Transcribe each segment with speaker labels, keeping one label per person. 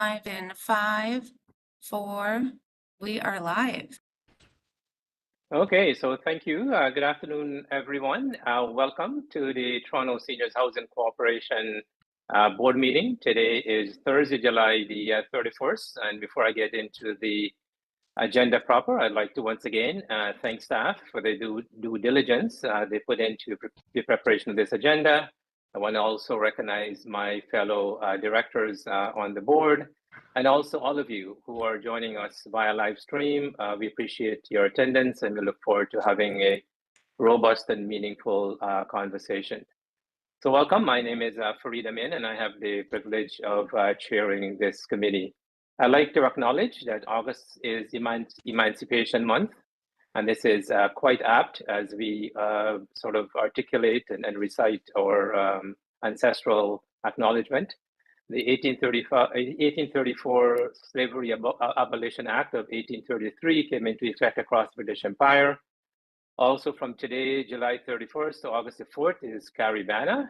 Speaker 1: Live in 5, 4, we are live.
Speaker 2: Okay, so thank you. Good afternoon, everyone. Welcome to the Toronto Seniors Housing Corporation board meeting. Today is Thursday, July the 31st. And before I get into the agenda proper, I'd like to once again thank staff for the due diligence they put into the preparation of this agenda. I want to also recognize my fellow directors on the board, and also all of you who are joining us via live stream. We appreciate your attendance, and we look forward to having a robust and meaningful conversation. So welcome. My name is Farid Amin, and I have the privilege of chairing this committee. I'd like to acknowledge that August is Emancipation Month, and this is quite apt as we sort of articulate and recite our ancestral acknowledgement. The 1834 Slavery Abolition Act of 1833 came into effect across the British Empire. Also from today, July 31st to August the 4th is Caribana.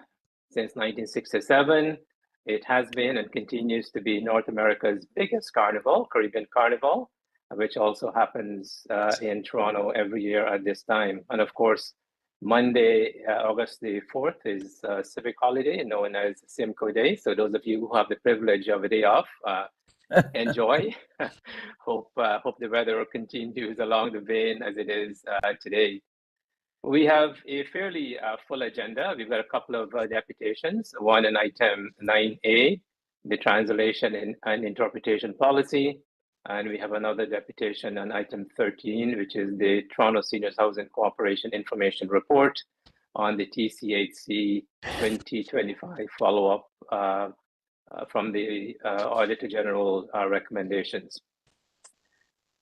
Speaker 2: Since 1967, it has been and continues to be North America's biggest carnival, Caribbean Carnival, which also happens in Toronto every year at this time. And of course, Monday, August the 4th is a civic holiday known as Simcoe Day. So those of you who have the privilege of a day off, enjoy. Hope the weather continues along the vein as it is today. We have a fairly full agenda. We've got a couple of deputations, one in item 9A, the translation and interpretation policy. And we have another deputation on item 13, which is the Toronto Seniors Housing Corporation Information Report on the TSHC 2025 follow-up from the Auditor General recommendations.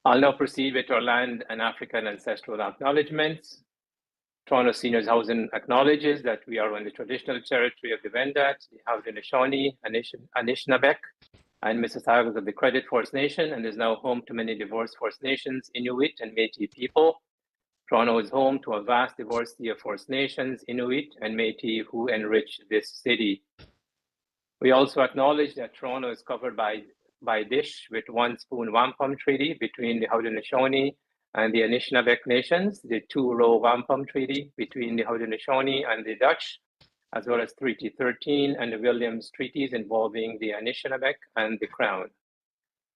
Speaker 2: I'll now proceed with our land and African ancestral acknowledgements. Toronto Seniors Housing acknowledges that we are on the traditional territory of the Wendat, the Haudenosaunee, Anishinaabeg, and Mississaugas of the Credit First Nation, and is now home to many diverse First Nations, Inuit, and Métis people. Toronto is home to a vast diversity of First Nations, Inuit, and Métis who enrich this city. We also acknowledge that Toronto is covered by Dish with One Spoon Wampum Treaty between the Haudenosaunee and the Anishinaabeg nations, the Two-Row Wampum Treaty between the Haudenosaunee and the Dutch, as well as Treaty 13 and the Williams Treaties involving the Anishinaabeg and the Crown.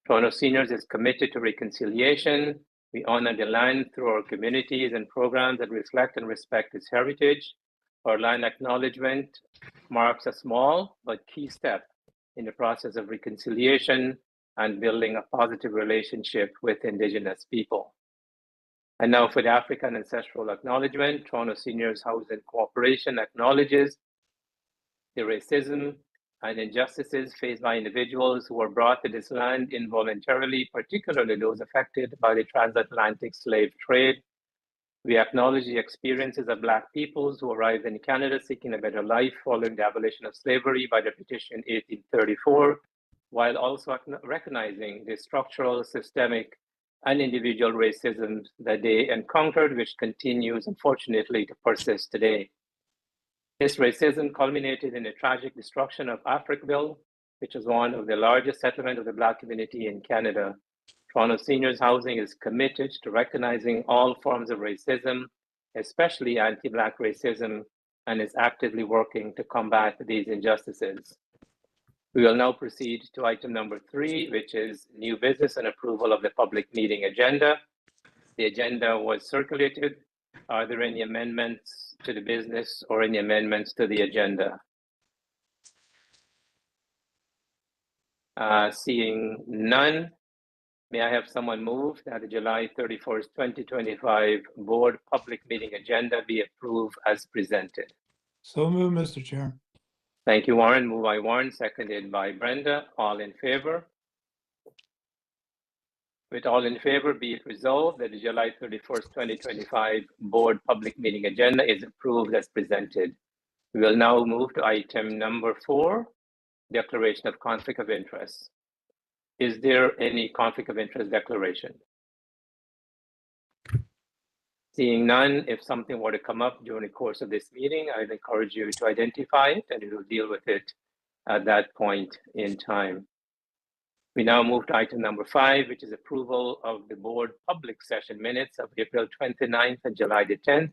Speaker 2: Toronto Seniors is committed to reconciliation. We honor the land through our communities and programs that reflect and respect its heritage. Our land acknowledgement marks a small but key step in the process of reconciliation and building a positive relationship with Indigenous people. And now for the African ancestral acknowledgement, Toronto Seniors Housing Corporation acknowledges the racism and injustices faced by individuals who were brought to this land involuntarily, particularly those affected by the transatlantic slave trade. We acknowledge the experiences of Black peoples who arrived in Canada seeking a better life following the abolition of slavery by the British in 1834, while also recognizing the structural, systemic, and individual racism that they encountered, which continues, unfortunately, to persist today. This racism culminated in the tragic destruction of Africville, which was one of the largest settlements of the Black community in Canada. Toronto Seniors Housing is committed to recognizing all forms of racism, especially anti-Black racism, and is actively working to combat these injustices. We will now proceed to item number 3, which is new business and approval of the public meeting agenda. The agenda was circulated. Are there any amendments to the business or any amendments to the agenda? Seeing none, may I have someone move that the July 31st, 2025 board public meeting agenda be approved as presented?
Speaker 3: So moved, Mr. Chair.
Speaker 2: Thank you, Warren. Moved by Warren, seconded by Brenda. All in favor? With all in favor, be it resolved that the July 31st, 2025 board public meeting agenda is approved as presented. We will now move to item number 4, declaration of conflict of interest. Is there any conflict of interest declaration? Seeing none, if something were to come up during the course of this meeting, I'd encourage you to identify it and we will deal with it at that point in time. We now move to item number 5, which is approval of the board public session minutes of April 29th and July the 10th,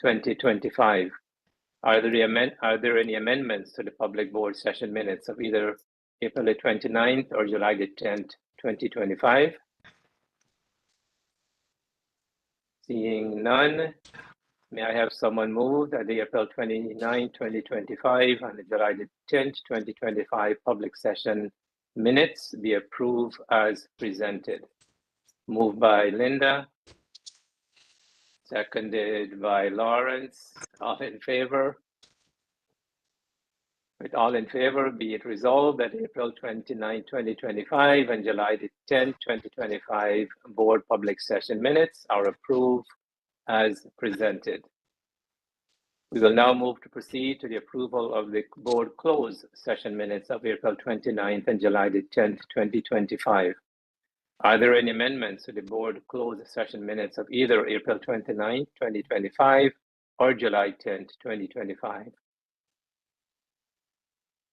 Speaker 2: 2025. Are there any amendments to the public board session minutes of either April the 29th or July the 10th, 2025? Seeing none, may I have someone move that the April 29, 2025 and the July the 10th, 2025 public session minutes be approved as presented? Moved by Linda, seconded by Lawrence. All in favor? With all in favor, be it resolved that April 29, 2025 and July the 10th, 2025 board public session minutes are approved as presented. We will now move to proceed to the approval of the board closed session minutes of April 29th and July the 10th, 2025. Are there any amendments to the board closed session minutes of either April 29th, 2025 or July 10th, 2025?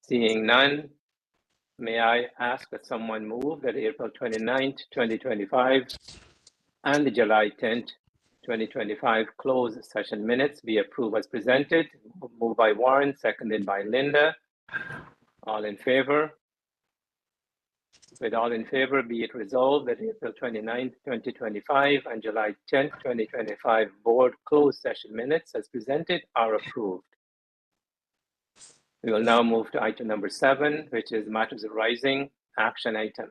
Speaker 2: Seeing none, may I ask that someone move that April 29th, 2025 and the July 10th, 2025 closed session minutes be approved as presented? Moved by Warren, seconded by Linda. All in favor? With all in favor, be it resolved that April 29th, 2025 and July 10th, 2025 board closed session minutes as presented are approved. We will now move to item number 7, which is matters arising action item.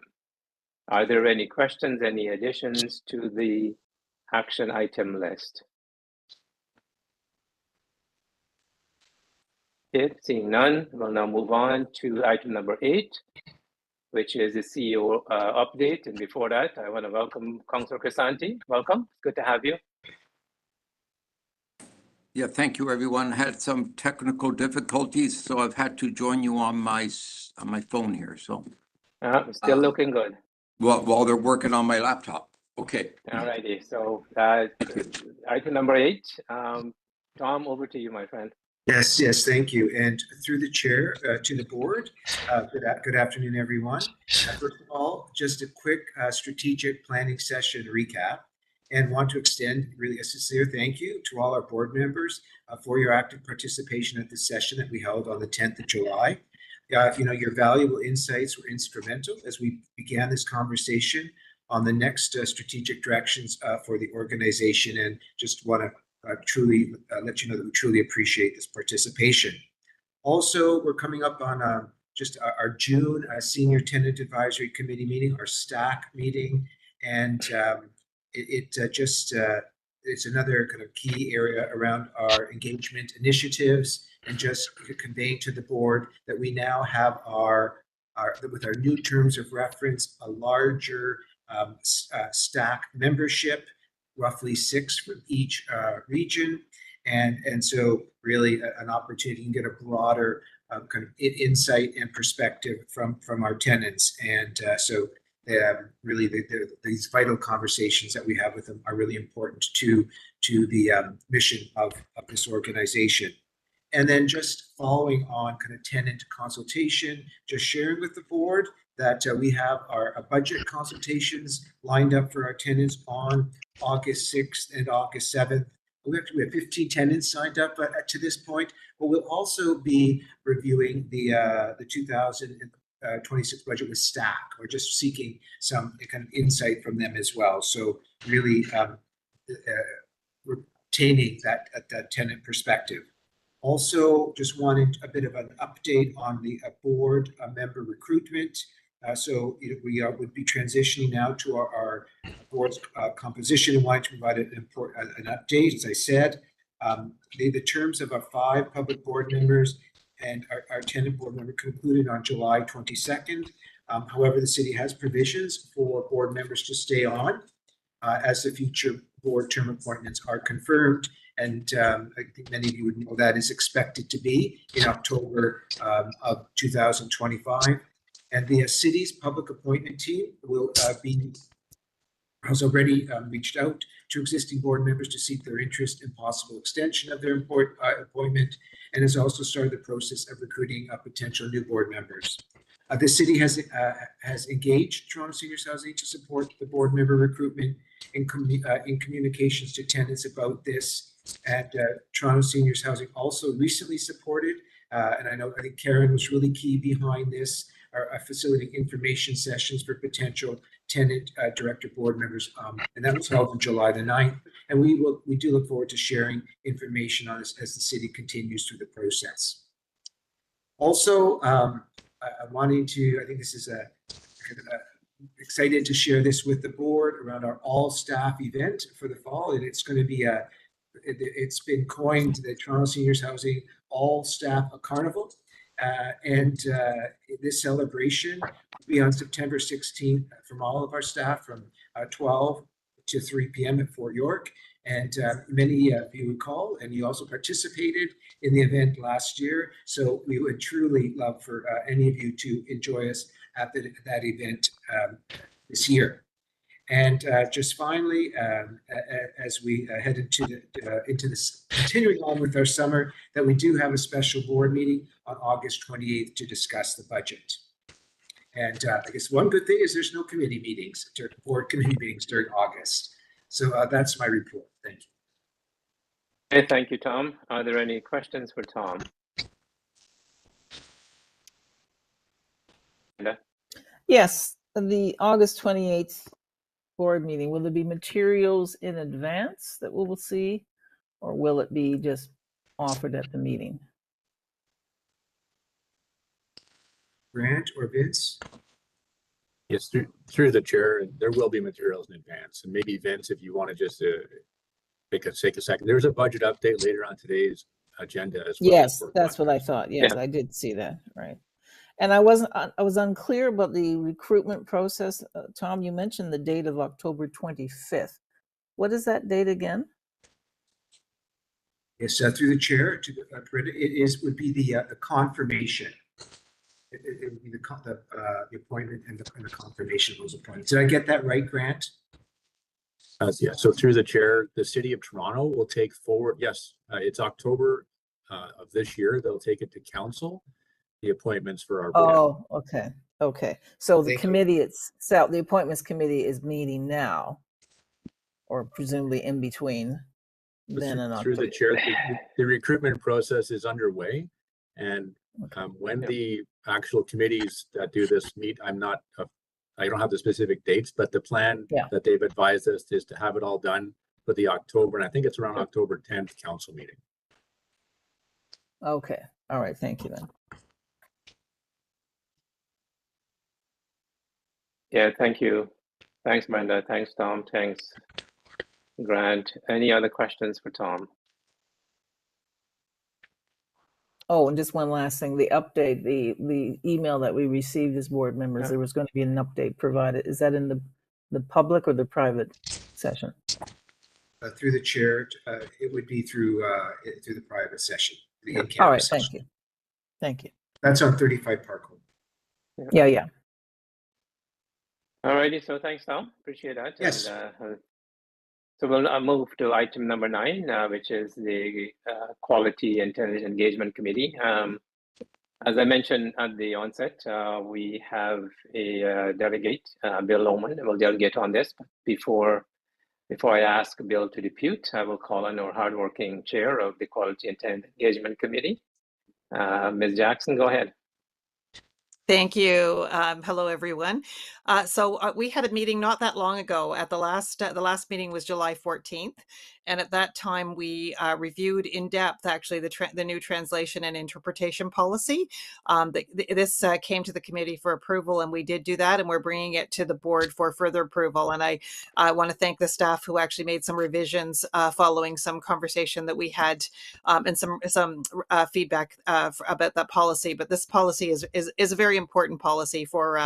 Speaker 2: Are there any questions, any additions to the action item list? Okay, seeing none, we'll now move on to item number 8, which is the CEO update. And before that, I want to welcome Councillor Crisanti. Welcome. It's good to have you.
Speaker 4: Yeah, thank you, everyone. Had some technical difficulties, so I've had to join you on my phone here. So
Speaker 2: Still looking good.
Speaker 4: while they're working on my laptop. Okay.
Speaker 2: All righty. So item number 8, Tom, over to you, my friend.
Speaker 5: Yes, thank you. And through the chair to the board, good afternoon, everyone. First of all, just a quick strategic planning session recap, and want to extend really a sincere thank you to all our board members for your active participation at this session that we held on the 10th of July. Your valuable insights were instrumental as we began this conversation on the next strategic directions for the organization, and just want to truly let you know that we truly appreciate this participation. Also, we're coming up on just our June Senior Tenant Advisory Committee meeting, our STAC meeting, and it's another kind of key area around our engagement initiatives, and just conveying to the board that we now have with our new terms of reference, a larger STAC membership, roughly 6 from each region, and so really an opportunity to get a broader kind of insight and perspective from our tenants, and so really these vital conversations that we have with them are really important to the mission of this organization. And then just following on kind of tenant consultation, just sharing with the board that we have our budget consultations lined up for our tenants on August 6th and August 7th. We have 15 tenants signed up to this point, but we'll also be reviewing the 2026 budget with STAC, or just seeking some kind of insight from them as well. So really retaining that tenant perspective. Also, just wanted a bit of an update on the board member recruitment. So we would be transitioning now to our board's composition, and wanted to provide an update. As I said, the terms of our 5 public board members and our tenant board member concluded on July 22nd. However, the city has provisions for board members to stay on as the future board term appointments are confirmed. And I think many of you would know that is expected to be in October of 2025. And the city's public appointment team has already reached out to existing board members to seek their interest in possible extension of their appointment, and has also started the process of recruiting potential new board members. The city has engaged Toronto Seniors Housing to support the board member recruitment in communications to tenants about this. And Toronto Seniors Housing also recently supported, and I think Karen was really key behind this, are facilitating information sessions for potential tenant director board members, and that was held on July the 9th. And we do look forward to sharing information on this as the city continues through the process. Also, I'm wanting to, I think this is excited to share this with the board around our all-staff event for the fall, and it's going to be it's been coined the Toronto Seniors Housing All-Staff Carnival, and this celebration will be on September 16th from all of our staff from 12 to 3 p.m. at Fort York. And many of you recall, and you also participated in the event last year. So we would truly love for any of you to enjoy us at that event this year. And just finally, as we head into this, continuing on with our summer, that we do have a special board meeting on August 28th to discuss the budget. And I guess one good thing is there's no committee meetings, board committee meetings during August. So that's my report. Thank you.
Speaker 2: Okay, thank you, Tom. Are there any questions for Tom? Linda?
Speaker 6: Yes, the August 28th board meeting, will there be materials in advance that we will see, or will it be just offered at the meeting?
Speaker 5: Grant or Vince?
Speaker 7: Yes, through the chair, there will be materials in advance, and maybe Vince, if you want to just take a second. There's a budget update later on today's agenda as well.
Speaker 6: Yes, that's what I thought. Yes,
Speaker 2: Yeah.
Speaker 6: I did see that. Right. And I was unclear about the recruitment process. Tom, you mentioned the date of October 25th. What is that date again?
Speaker 5: Yes, through the chair, would be the confirmation. It would be the appointment and the confirmation of those appointments. Did I get that right, Grant?
Speaker 7: Yeah, so through the chair, the City of Toronto will take forward, yes, it's October of this year, they'll take it to council, the appointments for our board.
Speaker 6: Oh, okay. Okay. So the
Speaker 5: Thank you.
Speaker 6: committee itself, the appointments committee is meeting now, or presumably in between then and
Speaker 7: Through the
Speaker 6: October.
Speaker 7: chair, the recruitment process is underway, and when
Speaker 2: Yeah.
Speaker 7: the actual committees that do this meet, I don't have the specific dates, but the plan that they've advised us is to have it all done for the October, and I think it's around October 10th council meeting.
Speaker 6: Okay. All right. Thank you then.
Speaker 2: Yeah, thank you. Thanks, Brenda. Thanks, Tom. Thanks, Grant. Any other questions for Tom?
Speaker 6: Oh, and just one last thing, the update, the email that we received as board members,
Speaker 2: Yeah.
Speaker 6: there was going to be an update provided. Is that in the public or the private session?
Speaker 5: Through the chair, it would be through the private session. The in-camera
Speaker 6: All right.
Speaker 5: session.
Speaker 6: Thank you. Thank you.
Speaker 5: That's on 35 Parkland.
Speaker 6: Yeah.
Speaker 2: All righty, so thanks, Tom. Appreciate that.
Speaker 5: Yes.
Speaker 2: And, so we'll move to item number 9, which is the Quality and Tenant Engagement Committee. As I mentioned at the onset, we have a delegate, Bill Lohman, will delegate on this. But before I ask Bill to depute, I will call on our hardworking chair of the Quality and Tenant Engagement Committee. Ms. Jackson, go ahead.
Speaker 8: Thank you. Hello, everyone. So we had a meeting not that long ago. At the last meeting was July 14th, and at that time we reviewed in depth actually the new translation and interpretation policy. This came to the committee for approval, and we did do that, and we're bringing it to the board for further approval. And I want to thank the staff who actually made some revisions following some conversation that we had and some feedback about that policy. But this policy is a very important policy for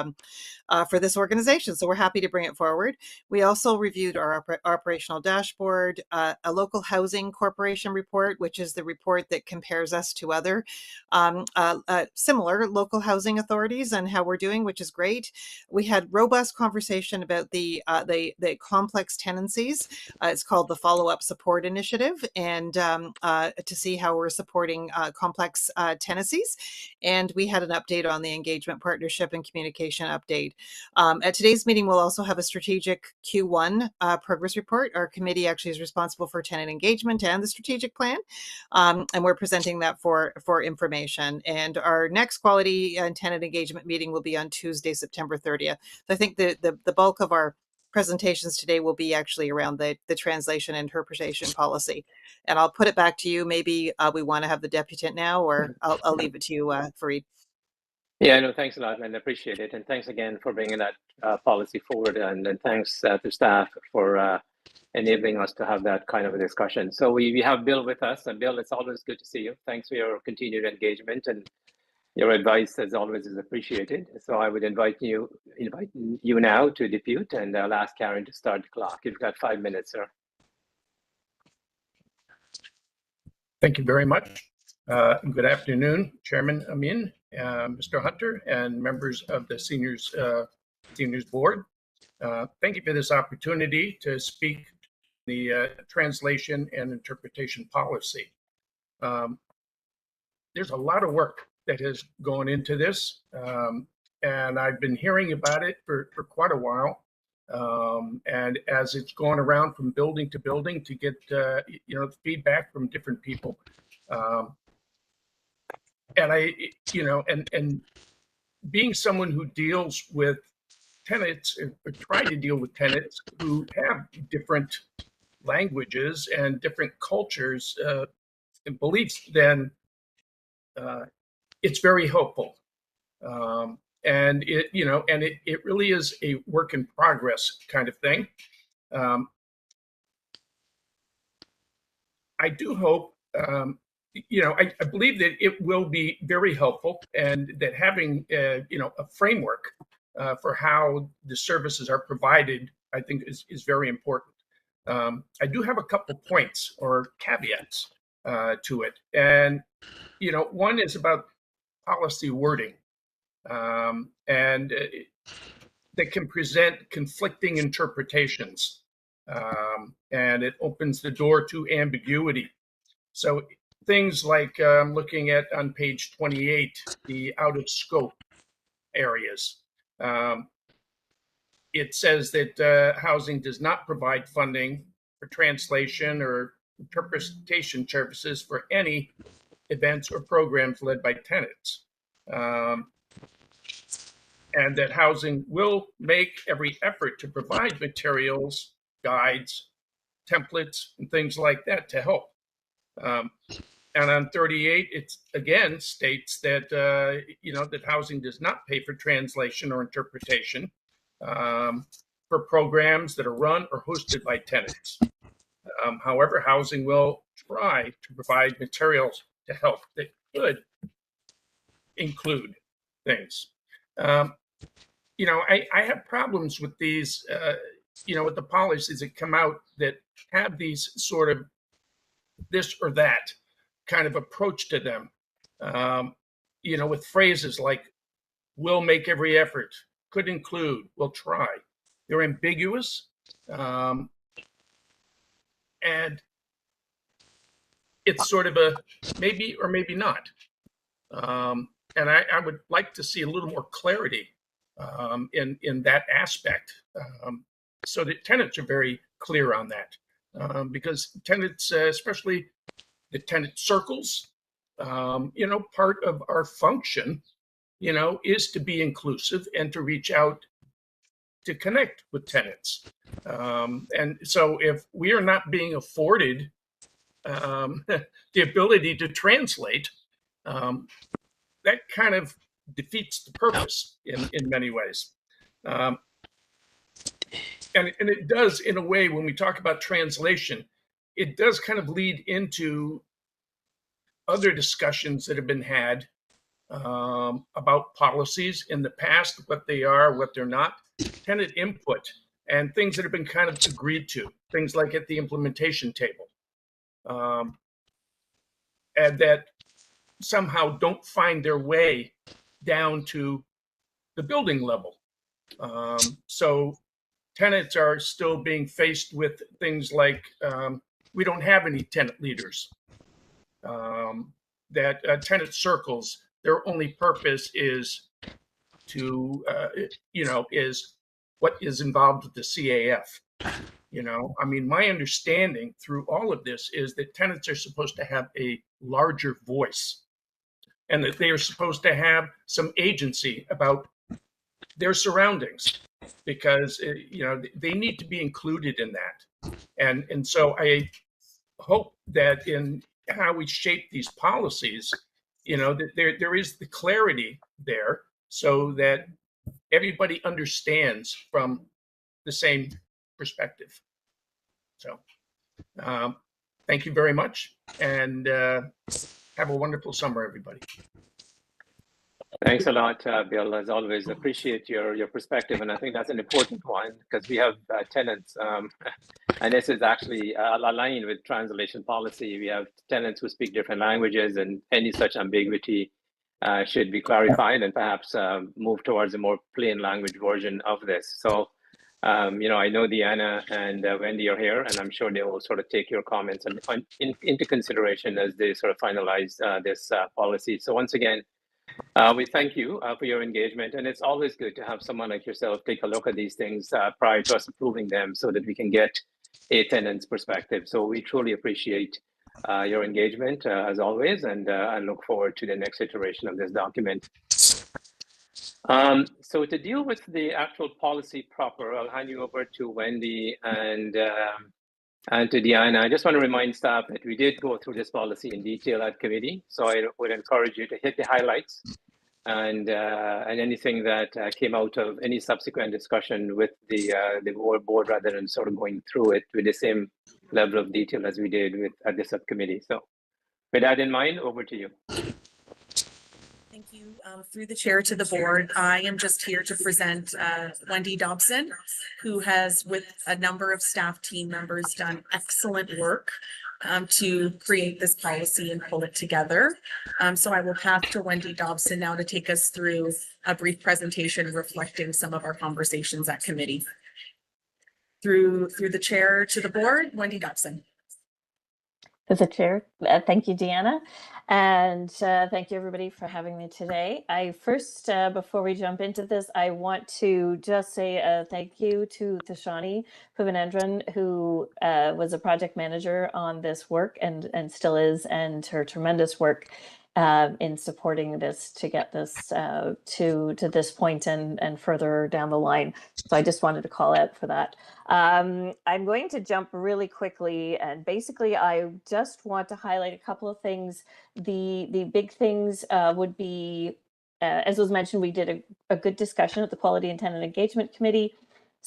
Speaker 8: this organization. So we're happy to bring it forward. We also reviewed our operational dashboard, a local housing corporation report, which is the report that compares us to other similar local housing authorities and how we're doing, which is great. We had robust conversation about the complex tenancies. It's called the Follow-Up Support Initiative, and to see how we're supporting complex tenancies. And we had an update on the engagement engagement partnership and communication update. At today's meeting, we'll also have a strategic Q1 progress report. Our committee actually is responsible for tenant engagement and the strategic plan, and we're presenting that for information. And our next quality and tenant engagement meeting will be on Tuesday, September 30th. So I think the bulk of our presentations today will be actually around the translation and interpretation policy. And I'll put it back to you. Maybe we want to have the deputant now, or I'll leave it to you, Fareed.
Speaker 2: Yeah, no, thanks a lot, and appreciate it. And thanks again for bringing that policy forward. And thanks to staff for enabling us to have that kind of a discussion. So we have Bill with us. And Bill, it's always good to see you. Thanks for your continued engagement, and your advice, as always, is appreciated. So I would invite you now to depute, and I'll ask Karen to start the clock. You've got 5 minutes, sir.
Speaker 9: Thank you very much. Good afternoon, Chairman Amin, Mr. Hunter, and members of the seniors board. Thank you for this opportunity to speak the translation and interpretation policy. There's a lot of work that has gone into this, and I've been hearing about it for quite a while. And as it's gone around from building to building to get feedback from different people, and and being someone who deals with tenants, or try to deal with tenants who have different languages and different cultures and beliefs, then it's very helpful. And it really is a work in progress kind of thing. I do hope, I believe that it will be very helpful, and that having a framework for how the services are provided, I think is very important. I do have a couple points or caveats to it, and one is about policy wording. And that can present conflicting interpretations, and it opens the door to ambiguity. So things like looking at on page 28, the out of scope areas. It says that housing does not provide funding for translation or interpretation services for any events or programs led by tenants. And that housing will make every effort to provide materials, guides, templates, and things like that to help. And on 38, it again states that that housing does not pay for translation or interpretation for programs that are run or hosted by tenants. However, housing will try to provide materials to help that could include things. I have problems with these, with the policies that come out that have these sort of this or that kind of approach to them, with phrases like, will make every effort, could include, will try. They're ambiguous, and it's sort of a maybe or maybe not. And I would like to see a little more clarity in that aspect, so that tenants are very clear on that. Because tenants, especially the tenant circles, part of our function, is to be inclusive and to reach out to connect with tenants. And so if we are not being afforded the ability to translate, that kind of defeats the purpose in many ways. And it does, in a way, when we talk about translation, it does kind of lead into other discussions that have been had about policies in the past, what they are, what they're not, tenant input, and things that have been kind of agreed to, things like at the implementation table, and that somehow don't find their way down to the building level. So tenants are still being faced with things like we don't have any tenant leaders, that tenant circles, their only purpose is to, is what is involved with the CAF. I mean, my understanding through all of this is that tenants are supposed to have a larger voice and that they are supposed to have some agency about their surroundings because, they need to be included in that. And so I hope that in how we shape these policies, that there is the clarity there so that everybody understands from the same perspective. So thank you very much, and have a wonderful summer, everybody.
Speaker 2: Thanks a lot, Bill. As always, appreciate your perspective, and I think that's an important one because we have tenants, and this is actually aligned with translation policy. We have tenants who speak different languages, and any such ambiguity should be clarified and perhaps move towards a more plain language version of this. So, I know Deanna and Wendy are here, and I'm sure they will sort of take your comments into consideration as they sort of finalize this policy. So once again, we thank you for your engagement, and it's always good to have someone like yourself take a look at these things prior to us approving them so that we can get a tenant's perspective. So we truly appreciate your engagement as always, and I look forward to the next iteration of this document. So to deal with the actual policy proper, I'll hand you over to Wendy and to Deanna. I just want to remind staff that we did go through this policy in detail at committee, so I would encourage you to hit the highlights and anything that came out of any subsequent discussion with the board rather than sort of going through it with the same level of detail as we did at the subcommittee. So with that in mind, over to you.
Speaker 10: Thank you. Through the chair to the board, I am just here to present Wendy Dobson, who has, with a number of staff team members, done excellent work to create this policy and pull it together. So I will pass to Wendy Dobson now to take us through a brief presentation reflecting some of our conversations at committee. Through the chair to the board, Wendy Dobson.
Speaker 11: As a chair, thank you, Deanna, and thank you everybody for having me today. I first, before we jump into this, I want to just say a thank you to Thashani Puvanendran, who was a project manager on this work and still is, and her tremendous work in supporting this to get this to this point and further down the line. So I just wanted to call out for that. I'm going to jump really quickly, and basically I just want to highlight a couple of things. The big things would be, as was mentioned, we did a good discussion at the Quality and Tenant Engagement Committee.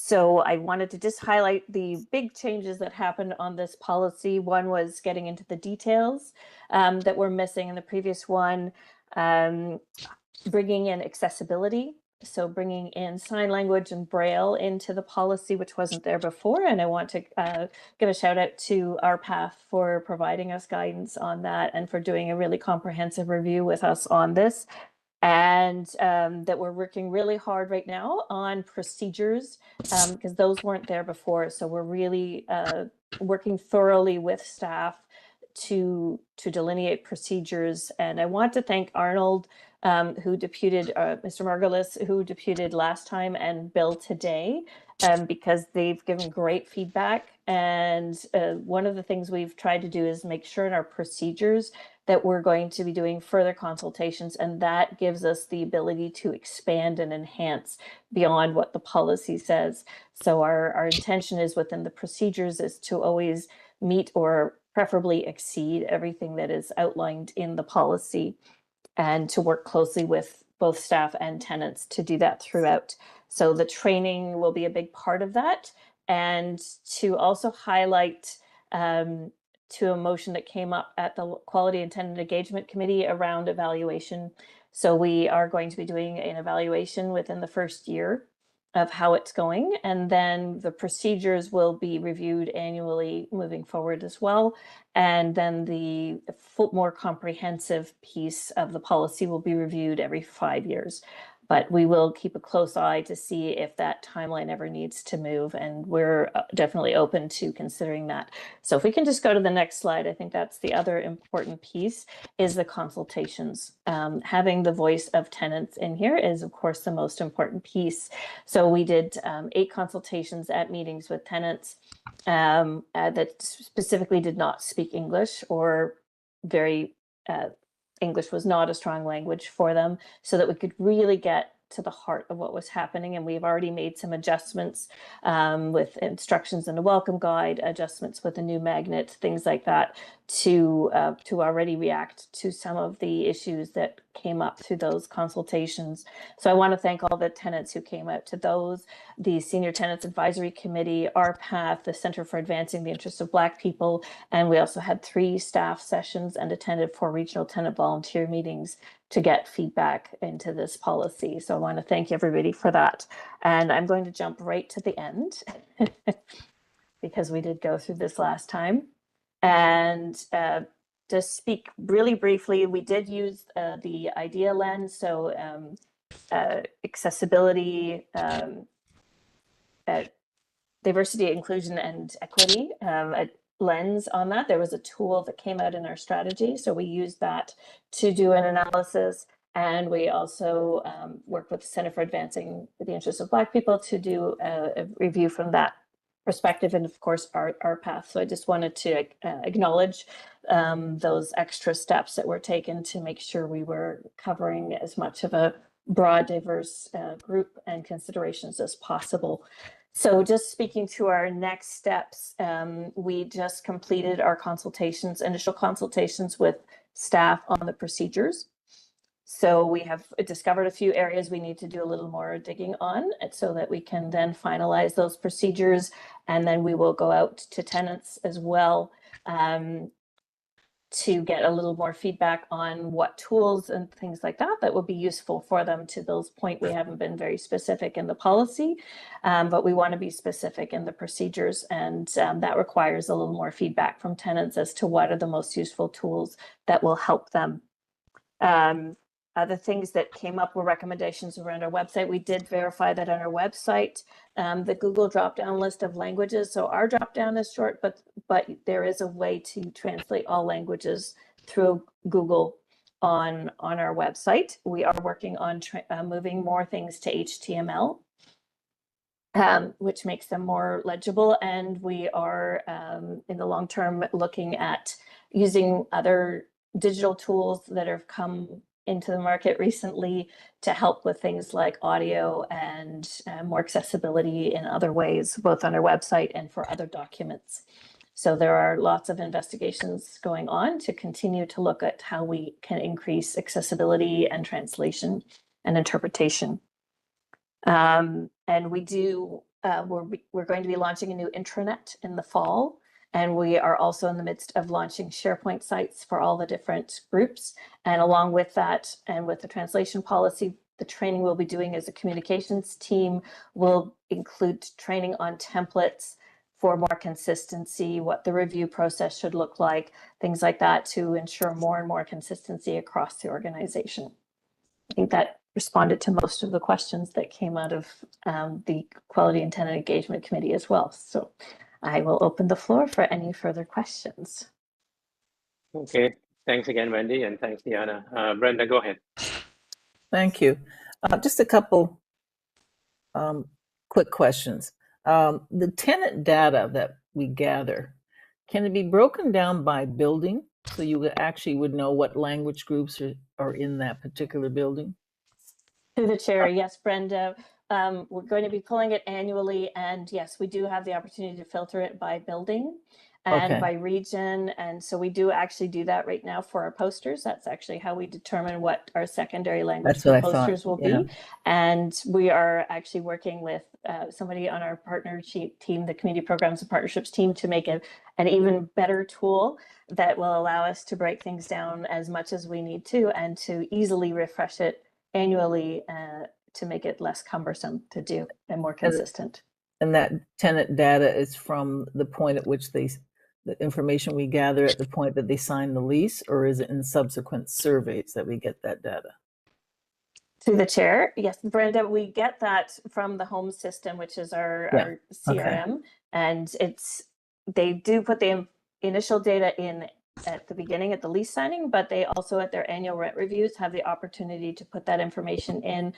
Speaker 11: So I wanted to just highlight the big changes that happened on this policy. One was getting into the details that were missing in the previous one, bringing in accessibility. So bringing in sign language and Braille into the policy, which wasn't there before. And I want to give a shout out to RPATH for providing us guidance on that and for doing a really comprehensive review with us on this. And that we're working really hard right now on procedures because those weren't there before. So we're really working thoroughly with staff to delineate procedures. And I want to thank Arnold, who deputed Mr. Margolis, who deputed last time, and Bill today, because they've given great feedback. And one of the things we've tried to do is make sure in our procedures that we're going to be doing further consultations, and that gives us the ability to expand and enhance beyond what the policy says. So our intention is within the procedures is to always meet or preferably exceed everything that is outlined in the policy, and to work closely with both staff and tenants to do that throughout. So the training will be a big part of that. And to also highlight to a motion that came up at the Quality and Tenant Engagement Committee around evaluation. So we are going to be doing an evaluation within the first year of how it's going. And then the procedures will be reviewed annually moving forward as well. And then the more comprehensive piece of the policy will be reviewed every 5 years. But we will keep a close eye to see if that timeline ever needs to move, and we're definitely open to considering that. So if we can just go to the next slide, I think that's the other important piece, is the consultations. Having the voice of tenants in here is, of course, the most important piece. So we did 8 consultations at meetings with tenants that specifically did not speak English, or very English was not a strong language for them, so that we could really get to the heart of what was happening. And we've already made some adjustments with instructions in the welcome guide, adjustments with a new magnet, things like that, to already react to some of the issues that came up through those consultations. So I want to thank all the tenants who came out to those, the Senior Tenants Advisory Committee, RPATH, the Center for Advancing the Interests of Black People, and we also had 3 staff sessions and attended 4 regional tenant volunteer meetings to get feedback into this policy. So I want to thank everybody for that. And I'm going to jump right to the end because we did go through this last time. And just speak really briefly, we did use the IDEA lens, so accessibility, diversity, inclusion, and equity lens on that. There was a tool that came out in our strategy, so we used that to do an analysis. And we also worked with the Center for Advancing the Interests of Black People to do a review from that perspective, and of course our path. So I just wanted to acknowledge those extra steps that were taken to make sure we were covering as much of a broad, diverse group and considerations as possible. So just speaking to our next steps, we just completed our consultations, initial consultations with staff on the procedures. So we have discovered a few areas we need to do a little more digging on, so that we can then finalize those procedures. And then we will go out to tenants as well to get a little more feedback on what tools and things like that will be useful for them. To Bill's point, we haven't been very specific in the policy, but we want to be specific in the procedures. And that requires a little more feedback from tenants as to what are the most useful tools that will help them. Other things that came up were recommendations around our website. We did verify that on our website, the Google drop-down list of languages. So our drop-down is short, but there is a way to translate all languages through Google on our website. We are working on moving more things to HTML, which makes them more legible. And we are, in the long term, looking at using other digital tools that have come into the market recently to help with things like audio and more accessibility in other ways, both on our website and for other documents. So there are lots of investigations going on to continue to look at how we can increase accessibility and translation and interpretation. And we do, we're going to be launching a new intranet in the fall. And we are also in the midst of launching SharePoint sites for all the different groups. And along with that, and with the translation policy, the training we'll be doing as a communications team will include training on templates for more consistency, what the review process should look like, things like that, to ensure more and more consistency across the organization. I think that responded to most of the questions that came out of the Quality and Tenant Engagement Committee as well. So I will open the floor for any further questions.
Speaker 2: Okay, thanks again, Wendy, and thanks, Diana. Brenda, go ahead.
Speaker 6: Thank you. Just a couple quick questions. The tenant data that we gather, can it be broken down by building so you actually would know what language groups are in that particular building?
Speaker 11: Through the chair, yes, Brenda. We're going to be pulling it annually, and yes, we do have the opportunity to filter it by building and by region. And so we do actually do that right now for our posters. That's actually how we determine what our secondary language posters will be. And we are actually working with somebody on our partner team, the Community Programs and Partnerships team, to make an even better tool that will allow us to break things down as much as we need to, and to easily refresh it annually to make it less cumbersome to do and more consistent.
Speaker 6: And that tenant data is from the point at which the information we gather at the point that they sign the lease, or is it in subsequent surveys that we get that data?
Speaker 11: Through the chair, yes, Brenda, we get that from the home system, which is our CRM, and they do put the initial data in at the beginning at the lease signing, but they also at their annual rent reviews have the opportunity to put that information in.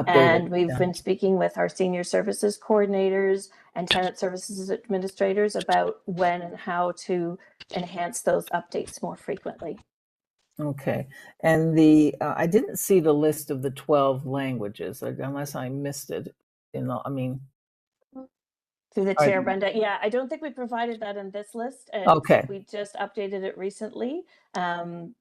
Speaker 11: And we've been speaking with our senior services coordinators and tenant services administrators about when and how to enhance those updates more frequently.
Speaker 6: Okay, and I didn't see the list of the 12 languages, unless I missed it.
Speaker 11: Through the chair, Brenda. Yeah, I don't think we provided that in this list.
Speaker 6: Okay.
Speaker 11: We just updated it recently.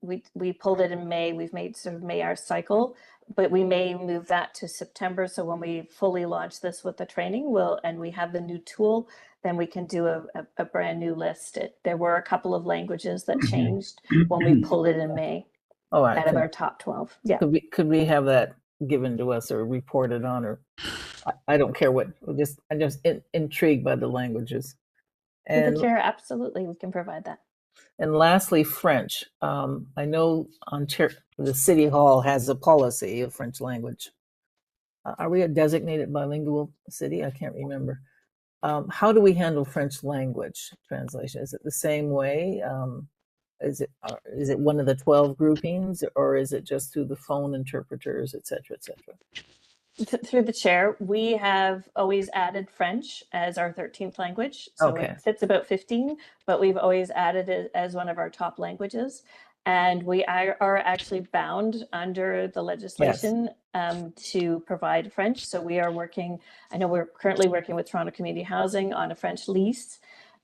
Speaker 11: We pulled it in May. We've made sort of May our cycle, but we may move that to September. So when we fully launch this with the training, and we have the new tool, then we can do a brand new list. There were a couple of languages that changed when we pulled it in May out of our top 12. Yeah.
Speaker 6: Could we have that given to us or reported on, or I don't care what, I'm just intrigued by the languages.
Speaker 11: And the chair, absolutely, we can provide that.
Speaker 6: And lastly, French. I know the City Hall has a policy of French language. Are we a designated bilingual city? I can't remember. How do we handle French language translation? Is it the same way? Is it one of the 12 groupings, or is it just through the phone interpreters, et cetera, et cetera?
Speaker 11: Through the chair, we have always added French as our 13th language. So it sits about 15, but we've always added it as one of our top languages. And we are actually bound under the legislation to provide French. So we are I know we're currently working with Toronto Community Housing on a French lease.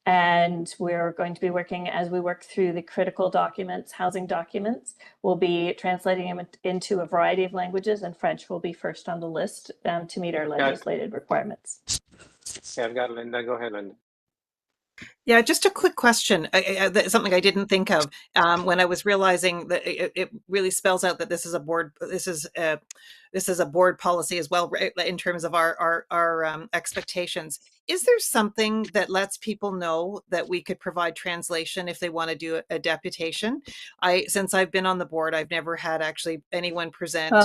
Speaker 11: And we're going to be working, as we work through the critical documents, housing documents, we'll be translating them into a variety of languages, and French will be first on the list to meet our legislated requirements.
Speaker 2: Yeah, I've got Linda. Go ahead, Linda.
Speaker 8: Yeah, just a quick question, something I didn't think of when I was realizing that it really spells out that this is a board. This is a board policy as well, right, in terms of our expectations. Is there something that lets people know that we could provide translation if they want to do a deputation? Since I've been on the board, I've never had actually anyone present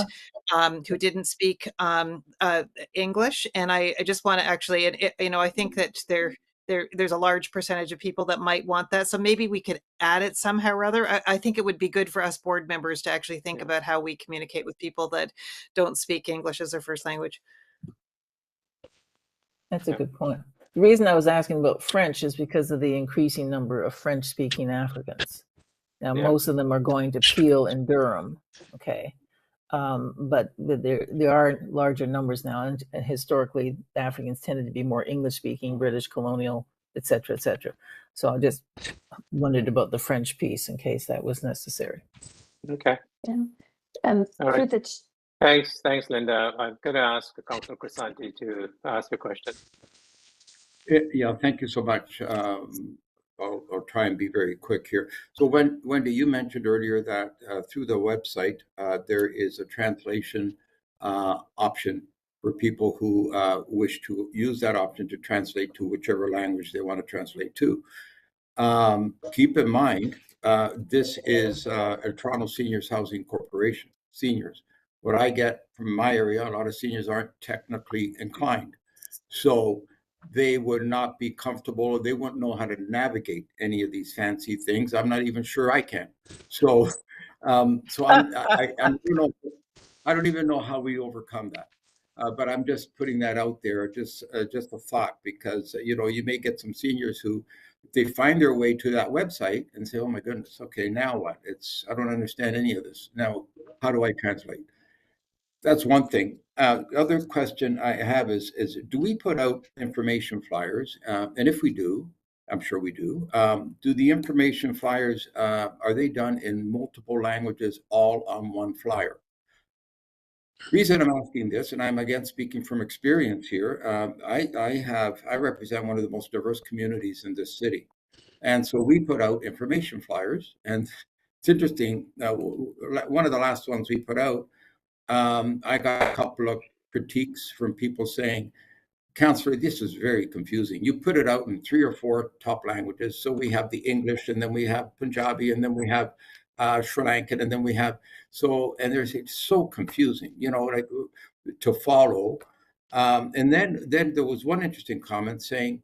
Speaker 8: who didn't speak English, and I just want to actually, I think that there's a large percentage of people that might want that. So maybe we could add it somehow or other. I think it would be good for us board members to actually think about how we communicate with people that don't speak English as their first language.
Speaker 6: That's a good point. The reason I was asking about French is because of the increasing number of French-speaking Africans. Now, most of them are going to Peel and Durham, okay? But there are larger numbers now, and historically, the Africans tended to be more English-speaking, British colonial, et cetera, et cetera. So I just wondered about the French piece in case that was necessary.
Speaker 2: Okay.
Speaker 11: Yeah.
Speaker 2: All right. Thanks, Linda. I'm going to ask Councillor Crisanti to ask a question.
Speaker 4: Yeah, thank you so much. I'll try and be very quick here. So Wendy, you mentioned earlier that through the website, there is a translation option for people who wish to use that option to translate to whichever language they want to translate to. Keep in mind, this is a Toronto Seniors Housing Corporation, seniors. What I get from my area, a lot of seniors aren't technically inclined. So they would not be comfortable, they wouldn't know how to navigate any of these fancy things. I'm not even sure I can. So, I don't even know how we overcome that. But I'm just putting that out there, just a thought, because you may get some seniors who, if they find their way to that website and say, "Oh my goodness, okay, now what? I don't understand any of this. Now, how do I translate?" That's one thing. The other question I have is do we put out information flyers? And if we do, I'm sure we do. Do the information flyers, are they done in multiple languages, all on one flyer? Reason I'm asking this, and I'm again speaking from experience here, I represent one of the most diverse communities in this city. And so we put out information flyers, and it's interesting. One of the last ones we put out, I got a couple of critiques from people saying, "Councillor, this is very confusing. You put it out in 3 or 4 top languages. So we have the English, and then we have Punjabi, and then we have Sri Lankan, and then we have and it's so confusing, like to follow. And then there was one interesting comment saying,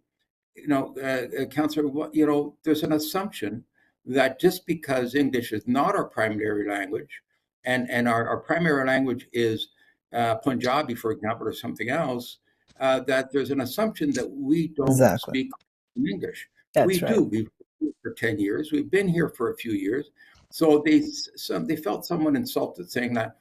Speaker 4: Councillor, there's an assumption that just because English is not our primary language, and our primary language is Punjabi, for example, or something else, that there's an assumption that we don't
Speaker 6: Exactly.
Speaker 4: speak English.
Speaker 6: That's
Speaker 4: we
Speaker 6: right.
Speaker 4: do. We've been here for 10 years. We've been here for a few years. So they felt somewhat insulted, saying that,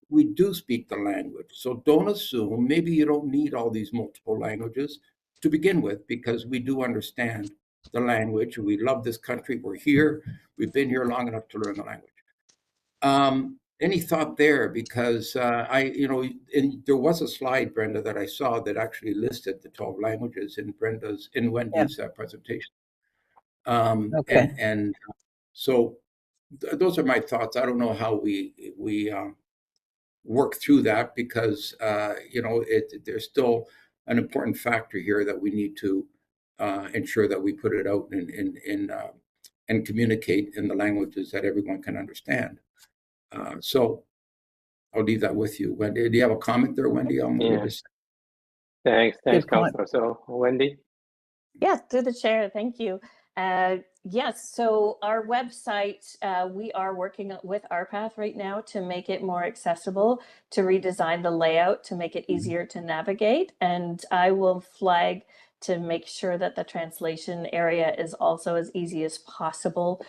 Speaker 4: we do speak the language. So don't assume, maybe you don't need all these multiple languages to begin with, because we do understand the language. We love this country. We're here. We've been here long enough to learn the language. Any thought there? Because there was a slide, Brenda, that I saw that actually listed the 12 languages in Wendy's presentation.
Speaker 6: Okay.
Speaker 4: And so those are my thoughts. I don't know how we work through that, because there's still an important factor here that we need to ensure that we put it out and communicate in the languages that everyone can understand. So I'll leave that with you. Wendy, do you have a comment there, Wendy? On what we just
Speaker 2: said? Thanks,
Speaker 6: point.
Speaker 2: Councillor. So, Wendy?
Speaker 11: Yes, through the chair. Thank you. Yes, so our website, we are working with RPath right now to make it more accessible, to redesign the layout, to make it easier to navigate. And I will flag to make sure that the translation area is also as easy as possible.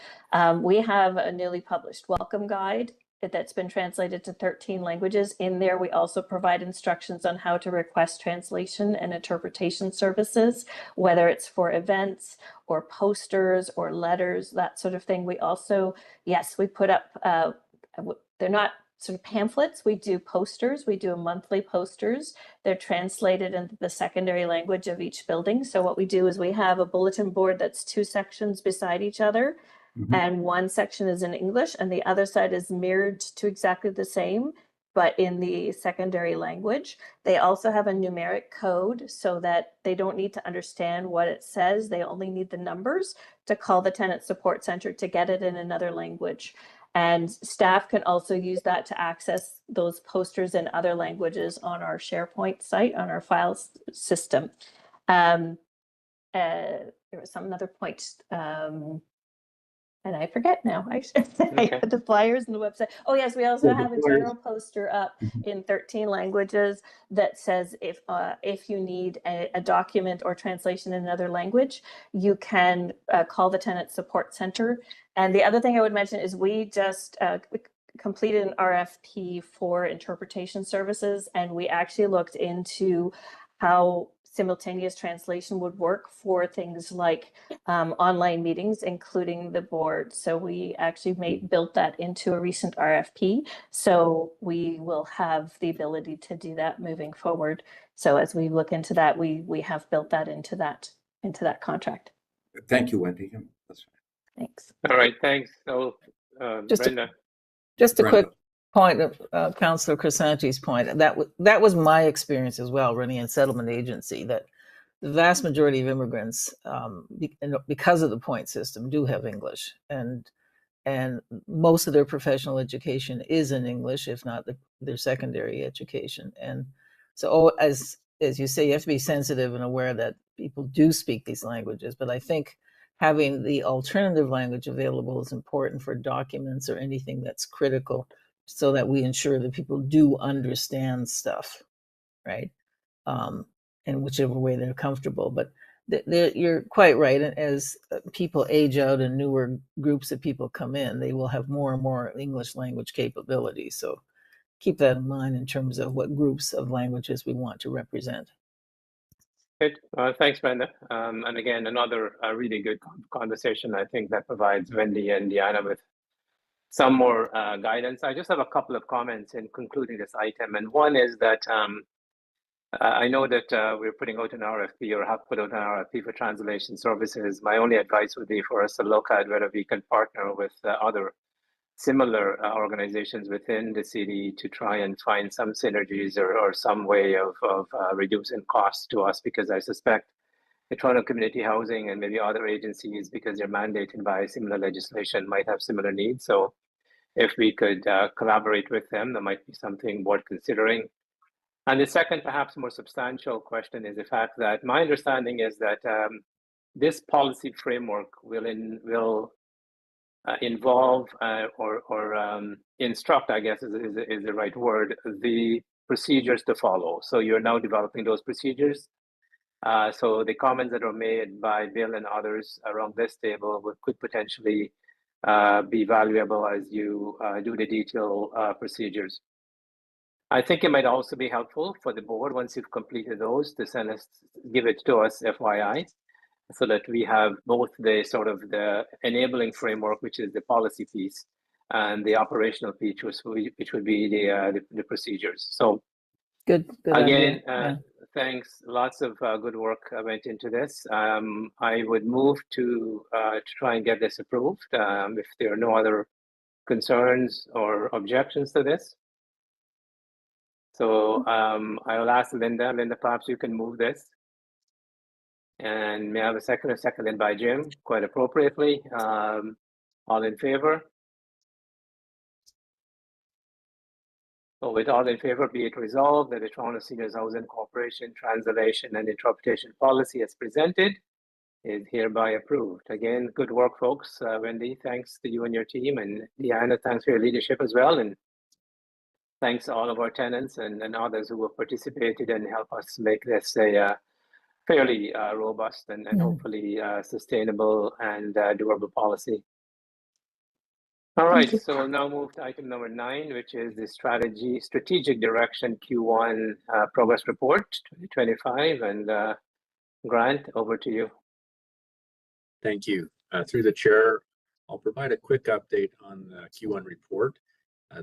Speaker 11: We have a newly published welcome guide that's been translated to 13 languages. In there, we also provide instructions on how to request translation and interpretation services, whether it's for events or posters or letters, that sort of thing. We also, yes, we put up, they're not sort of pamphlets, we do posters, we do monthly posters. They're translated into the secondary language of each building. So what we do is we have a bulletin board that's 2 sections beside each other. And one section is in English and the other side is mirrored to exactly the same, but in the secondary language. They also have a numeric code so that they don't need to understand what it says. They only need the numbers to call the tenant support center to get it in another language. And staff can also use that to access those posters in other languages on our SharePoint site, on our files system. There was some other point. And I forget now. I had the flyers and the website. Oh yes, we also have a general poster up in 13 languages that says if you need a document or translation in another language, you can call the tenant support center. And the other thing I would mention is we just completed an RFP for interpretation services, and we actually looked into how simultaneous translation would work for things like online meetings, including the board. So we actually built that into a recent RFP. So we will have the ability to do that moving forward. So as we look into that, we have built that into that contract.
Speaker 4: Thank you, Wendy.
Speaker 11: Thanks.
Speaker 2: All right, thanks. So, Brenda.
Speaker 6: Just a quick point of Councillor Crisanti's point. That was my experience as well, running a settlement agency, that the vast majority of immigrants, because of the point system, do have English, and most of their professional education is in English, if not their secondary education. And so, as you say, you have to be sensitive and aware that people do speak these languages. But I think having the alternative language available is important for documents or anything that's critical, so that we ensure that people do understand stuff, right? In whichever way they're comfortable. But you're quite right. And as people age out and newer groups of people come in, they will have more and more English language capabilities. So keep that in mind in terms of what groups of languages we want to represent.
Speaker 2: Good. Thanks, Brenda. And again, another really good conversation. I think that provides Wendy and Diana with some more guidance. I just have a couple of comments in concluding this item. And one is that I know that we're putting out an RFP, or have put out an RFP for translation services. My only advice would be for us to look at whether we can partner with other similar organizations within the city to try and find some synergies or some way of reducing costs to us, because I suspect Toronto Community Housing and maybe other agencies, because they're mandated by similar legislation, might have similar needs. So if we could collaborate with them, that might be something worth considering. And the second, perhaps more substantial question is the fact that my understanding is that this policy framework will involve or instruct, I guess is the right word, the procedures to follow. So you're now developing those procedures. So the comments that are made by Bill and others around this table could potentially be valuable as you do the detailed procedures. I think it might also be helpful for the board, once you've completed those, to give it to us FYI, so that we have both the sort of the enabling framework, which is the policy piece, and the operational piece, which would be the procedures. So
Speaker 6: Good
Speaker 2: again,
Speaker 6: idea.
Speaker 2: thanks. Lots of good work went into this. I would move to try and get this approved if there are no other concerns or objections to this. So I will ask Linda. Linda, perhaps you can move this. And may I have a second? Seconded by Jim, quite appropriately. All in favor? So with all in favor, be it resolved that the Toronto Seniors Housing Corporation Translation and Interpretation Policy as presented is hereby approved. Again, good work, folks. Wendy, thanks to you and your team. And Deanna, thanks for your leadership as well. And thanks to all of our tenants and others who have participated and helped us make this a fairly robust and hopefully sustainable and doable policy. All right, so we'll now move to item number 9, which is the strategic direction Q1 progress report 2025. And Grant, over to you.
Speaker 7: Thank you. Through the chair, I'll provide a quick update on the Q1 report.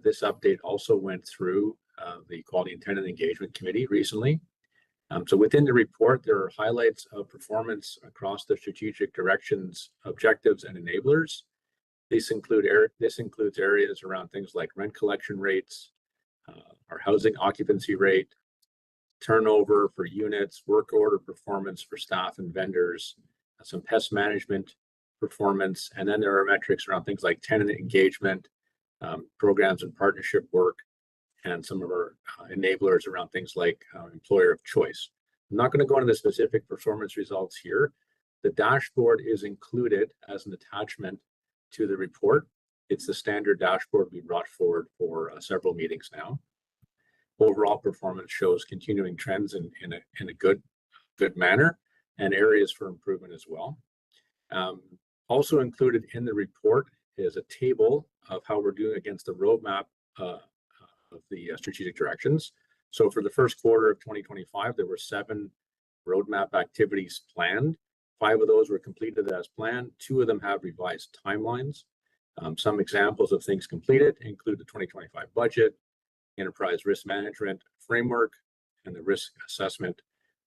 Speaker 7: This update also went through the Quality and Tenant Engagement Committee recently. So within the report, there are highlights of performance across the strategic directions, objectives, and enablers. This includes areas around things like rent collection rates, our housing occupancy rate, turnover for units, work order performance for staff and vendors, some pest management performance, and then there are metrics around things like tenant engagement, programs and partnership work, and some of our enablers around things like employer of choice. I'm not going to go into the specific performance results here. The dashboard is included as an attachment to the report. It's the standard dashboard we brought forward for several meetings now. Overall performance shows continuing trends in a good manner and areas for improvement as well. Also included in the report is a table of how we're doing against the roadmap of the strategic directions. So for the first quarter of 2025, there were 7 roadmap activities planned. 5 of those were completed as planned. 2 of them have revised timelines. Some examples of things completed include the 2025 budget, enterprise risk management framework, and the risk assessment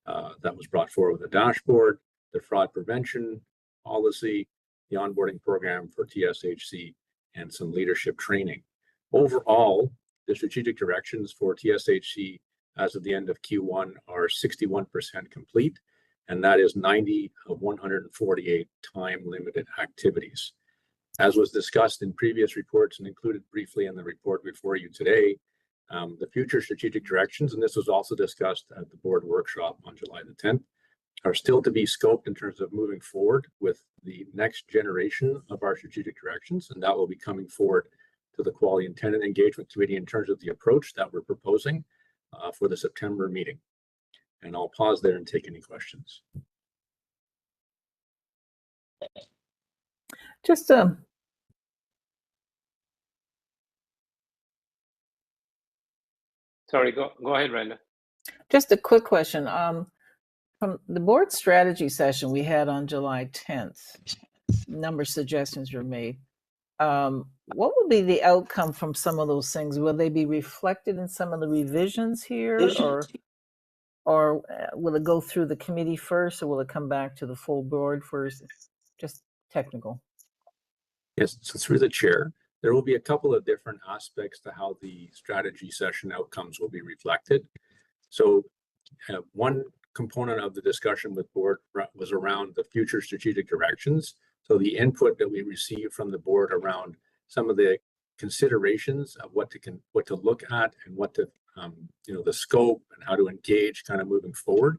Speaker 7: that was brought forward with the dashboard, the fraud prevention policy, the onboarding program for TSHC, and some leadership training. Overall, the strategic directions for TSHC as of the end of Q1 are 61% complete, and that is 90 of 148 time-limited activities. As was discussed in previous reports and included briefly in the report before you today, the future strategic directions, and this was also discussed at the board workshop on July the 10th, are still to be scoped in terms of moving forward with the next generation of our strategic directions, and that will be coming forward to the Quality and Tenant Engagement Committee in terms of the approach that we're proposing for the September meeting. And I'll pause there and take any questions.
Speaker 6: Just
Speaker 2: Sorry, go ahead, Brenda.
Speaker 6: Just a quick question. From the board strategy session we had on July 10th, a number of suggestions were made. What will be the outcome from some of those things? Will they be reflected in some of the revisions here, or will it go through the committee first, or will it come back to the full board first? Just technical.
Speaker 7: Yes, so through the chair, there will be a couple of different aspects to how the strategy session outcomes will be reflected. So one component of the discussion with board was around the future strategic directions. So the input that we received from the board around some of the considerations of what to look at and what to the scope and how to engage kind of moving forward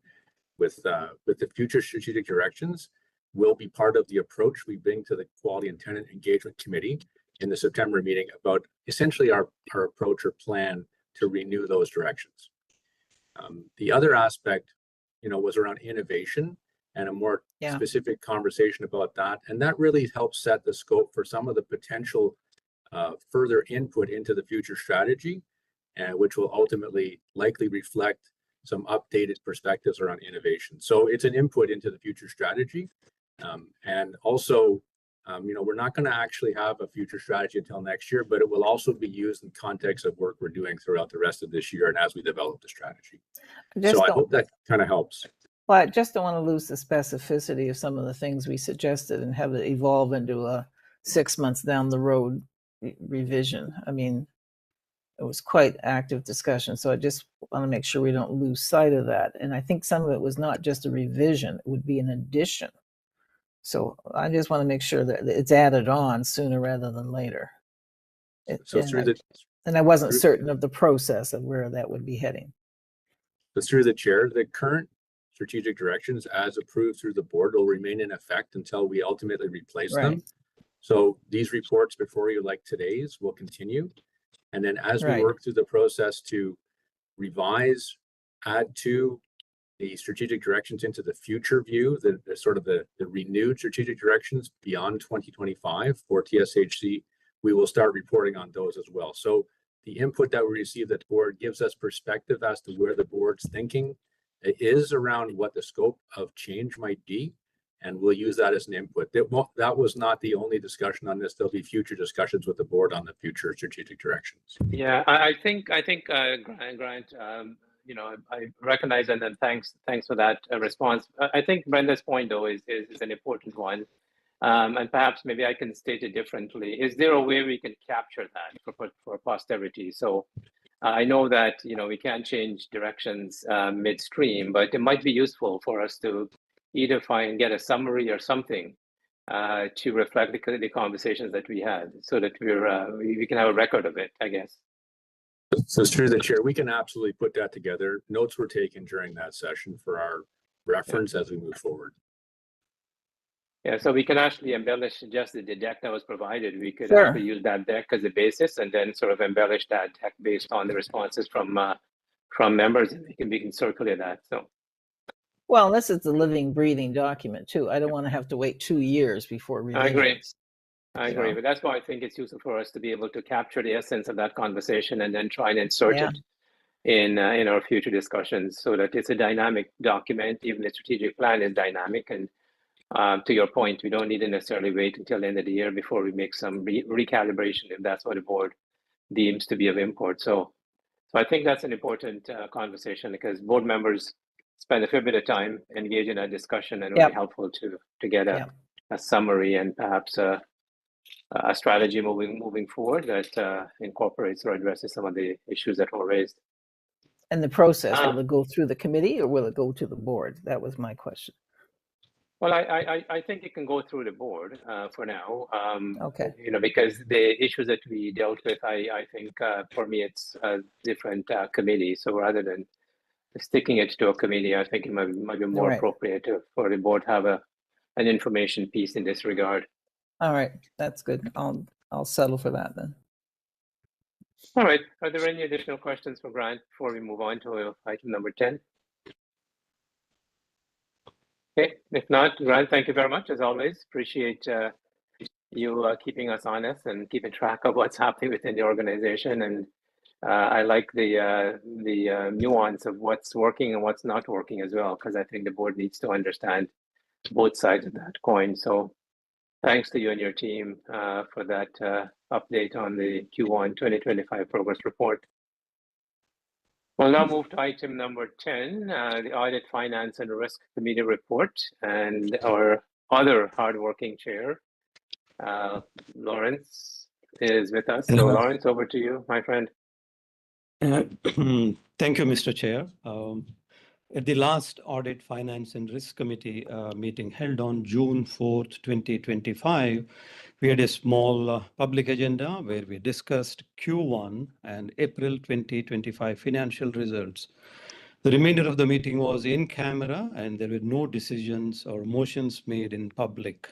Speaker 7: with the future strategic directions will be part of the approach we bring to the Quality and Tenant Engagement Committee in the September meeting about essentially our approach or plan to renew those directions. The other aspect, was around innovation and a more specific conversation about that. And that really helps set the scope for some of the potential further input into the future strategy, which will ultimately likely reflect some updated perspectives around innovation. So it's an input into the future strategy. And also, we're not going to actually have a future strategy until next year, but it will also be used in context of work we're doing throughout the rest of this year and as we develop the strategy. So I hope that kind of helps.
Speaker 6: Well, I just don't want to lose the specificity of some of the things we suggested and have it evolve into a 6 months down the road revision. I mean, it was quite active discussion. So I just want to make sure we don't lose sight of that. And I think some of it was not just a revision, it would be an addition. So I just want to make sure that it's added on sooner rather than later. And I wasn't certain of the process of where that would be heading.
Speaker 7: So through the chair, the current strategic directions as approved through the board will remain in effect until we ultimately replace them. So these reports before you, like today's, will continue. And then as we work through the process to revise, add to the strategic directions into the future view, the sort of the renewed strategic directions beyond 2025 for TSHC, we will start reporting on those as well. So the input that we receive at the board gives us perspective as to where the board's thinking is around what the scope of change might be. And we'll use that as an input. That was not the only discussion on this. There'll be future discussions with the board on the future strategic directions.
Speaker 2: Yeah, I think Grant, I recognize and then thanks for that response. I think Brenda's point though is an important one, and perhaps maybe I can state it differently. Is there a way we can capture that for posterity? So I know that we can't change directions midstream, but it might be useful for us to either get a summary or something to reflect the conversations that we had, so that we can have a record of it, I guess.
Speaker 7: So through the chair, we can absolutely put that together. Notes were taken during that session for our reference as we move forward.
Speaker 2: Yeah, so we can actually embellish just the deck that was provided. We could actually use that deck as a basis and then sort of embellish that deck based on the responses from members, and we can circulate that. So.
Speaker 6: Well, this is a living, breathing document too. I don't want to have to wait 2 years before revisions.
Speaker 2: I agree, but that's why I think it's useful for us to be able to capture the essence of that conversation and then try and insert it in our future discussions, so that it's a dynamic document. Even the strategic plan is dynamic, and to your point, we don't need to necessarily wait until the end of the year before we make some recalibration if that's what the board deems to be of import. So I think that's an important conversation, because board members spend a fair bit of time engaging in a discussion, and it would be helpful to get a summary and perhaps a strategy moving forward that incorporates or addresses some of the issues that were raised.
Speaker 6: And the process, will it go through the committee or will it go to the board? That was my question.
Speaker 2: Well, I think it can go through the board for now.
Speaker 6: Okay.
Speaker 2: Because the issues that we dealt with, I think for me it's a different committee. So rather than sticking it to a committee, I think it might be more appropriate for the board to have an information piece in this regard.
Speaker 6: All right, that's good. I'll settle for that then.
Speaker 2: All right. Are there any additional questions for Grant before we move on to item number 10? Okay, if not, Grant, thank you very much as always. Appreciate you keeping us honest and keeping track of what's happening within the organization. And I like the nuance of what's working and what's not working as well, because I think the board needs to understand both sides of that coin. So thanks to you and your team for that update on the Q1 2025 progress report. We'll now move to item number 10, the Audit, Finance and Risk Committee report, and our other hardworking chair, Lawrence, is with us. So Lawrence, over to you, my friend.
Speaker 12: Thank you, Mr. Chair. At the last Audit, Finance and Risk Committee meeting held on June 4th, 2025, we had a small public agenda where we discussed Q1 and April 2025 financial results. The remainder of the meeting was in camera and there were no decisions or motions made in public.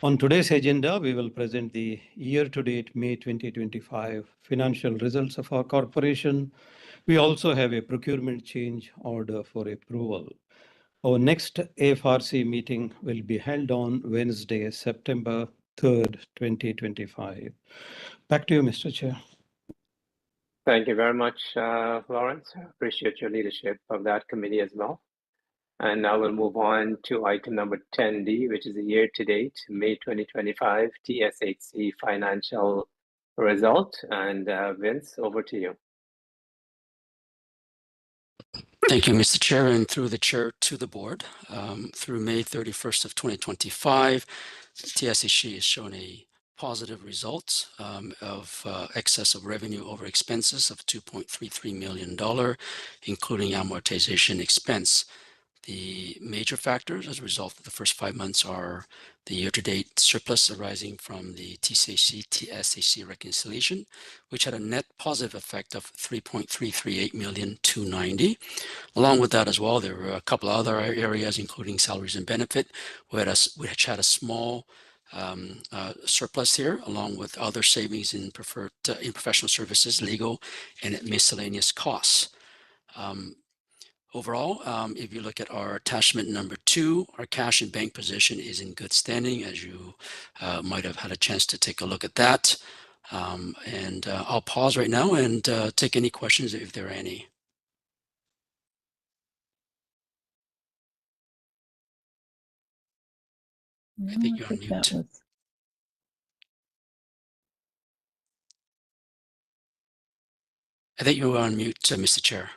Speaker 12: On today's agenda, we will present the year-to-date May 2025 financial results of our corporation. We also have a procurement change order for approval. Our next AFRC meeting will be held on Wednesday, September 3rd, 2025. Back to you, Mr. Chair.
Speaker 2: Thank you very much, Lawrence. I appreciate your leadership of that committee as well. And now we'll move on to item number 10D, which is the year-to-date May 2025 TSHC financial result. And Vince, over to you.
Speaker 13: Thank you, Mr. Chair, and through the chair to the board. Through May 31st of 2025, TSHC has shown a positive result of excess of revenue over expenses of $2.33 million, including amortization expense. The major factors as a result of the first 5 months are the year-to-date surplus arising from the TSHC reconciliation, which had a net positive effect of $3.338,290,000. Along with that as well, there were a couple of other areas, including salaries and benefit, which had a small surplus here, along with other savings in professional services, legal, and miscellaneous costs. Overall, if you look at our attachment number 2, our cash and bank position is in good standing, as you might have had a chance to take a look at that. I'll pause right now and take any questions if there are any. I think you're on mute. I think you were on mute, Mr. Chair.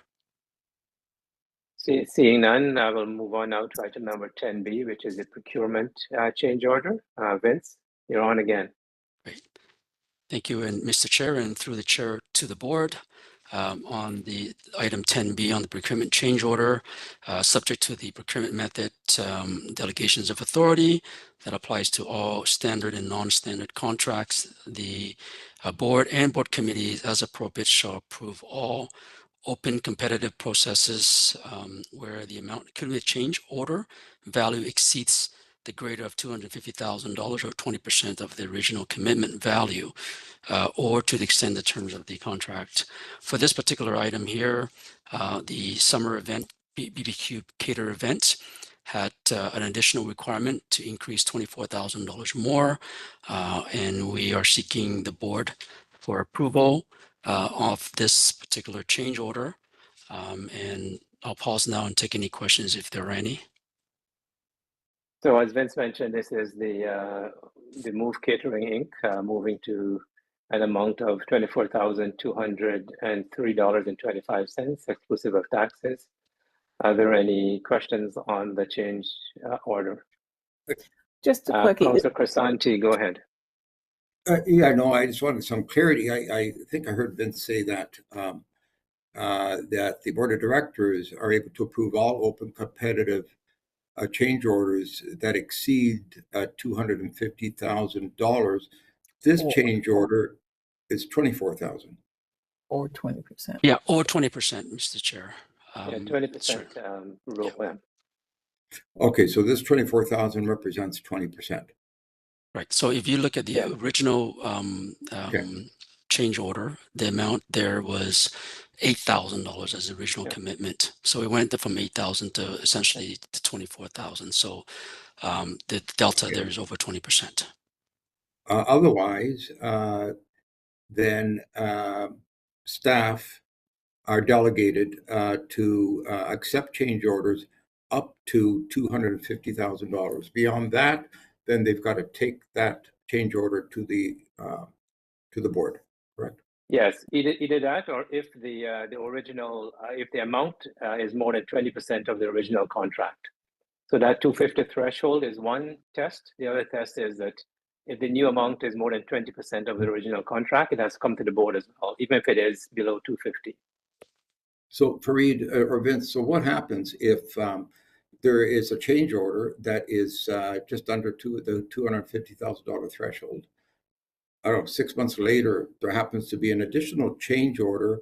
Speaker 2: Seeing none, I will move on now to item number 10B, which is the procurement change order. Vince, you're on again.
Speaker 13: Great. Thank you, and Mr. Chair, and through the chair to the board. On the item 10B on the procurement change order, subject to the procurement method delegations of authority that applies to all standard and non-standard contracts, the board and board committees as appropriate shall approve all open competitive processes where the amount could be a change order value exceeds the greater of $250,000 or 20% of the original commitment value, or to the extent the terms of the contract. For this particular item here, the summer event, BBQ cater event, had an additional requirement to increase $24,000 more, and we are seeking the board for approval of this particular change order. And I'll pause now and take any questions if there are any.
Speaker 2: So as Vince mentioned, this is the Move Catering Inc. Moving to an amount of $24,203.25 exclusive of taxes. Are there any questions on the change order?
Speaker 6: Just a quickie.
Speaker 2: Councilor Crisanti, go ahead.
Speaker 4: Yeah, no, I just wanted some clarity. I think I heard Vince say that that the board of directors are able to approve all open competitive change orders that exceed $250,000. This change order is $24,000.
Speaker 6: Or 20%.
Speaker 13: Yeah, or 20%, Mr. Chair.
Speaker 2: Yeah, 20% rule.
Speaker 13: Yeah.
Speaker 4: Okay, so this 24,000 represents 20%.
Speaker 13: Right. So if you look at the original change order, the amount there was $8,000 as the original commitment. So it went from 8,000 to essentially to 24,000. So the delta there is over 20%.
Speaker 4: Otherwise, then staff are delegated to accept change orders up to $250,000. Beyond that, then they've got to take that change order to the board, correct?
Speaker 2: Yes, either that, or if the original, if the amount is more than 20% of the original contract. So that 250 threshold is one test. The other test is that if the new amount is more than 20% of the original contract, it has to come to the board as well, even if it is below 250.
Speaker 4: So Fareed or Vince, so what happens if there is a change order that is just under the $250,000 threshold? I don't know, 6 months later, there happens to be an additional change order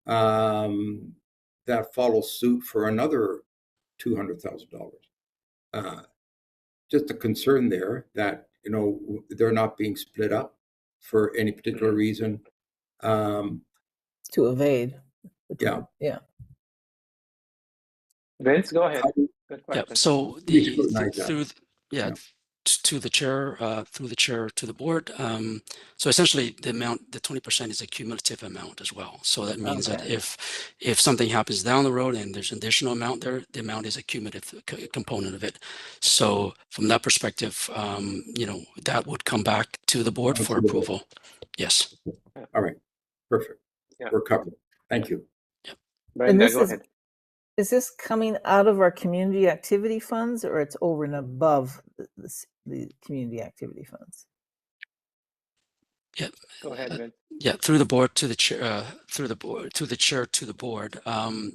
Speaker 4: that follows suit for another $200,000. Just a concern there that, you know, they're not being split up for any particular reason.
Speaker 6: To evade.
Speaker 4: Yeah.
Speaker 6: Yeah.
Speaker 2: Vince, go ahead. Good
Speaker 13: Yeah,
Speaker 2: question.
Speaker 13: so
Speaker 4: Please scrutinize that.
Speaker 13: yeah, to the chair, through the chair to the board. So essentially, the amount, the 20% is a cumulative amount as well. So that means that
Speaker 6: Okay.
Speaker 13: if something happens down the road and there's an additional amount there, the amount is a cumulative component of it. So from that perspective, you know, that would come back to the board for approval. Yes.
Speaker 4: All right. Perfect.
Speaker 2: Yeah.
Speaker 4: We're covered. Thank you.
Speaker 2: Brenda, go ahead.
Speaker 6: Is this coming out of our community activity funds, or it's over and above the community activity funds?
Speaker 13: Yeah.
Speaker 2: Go ahead, Vince.
Speaker 13: Yeah, through the board to the chair, through the board to the chair to the board.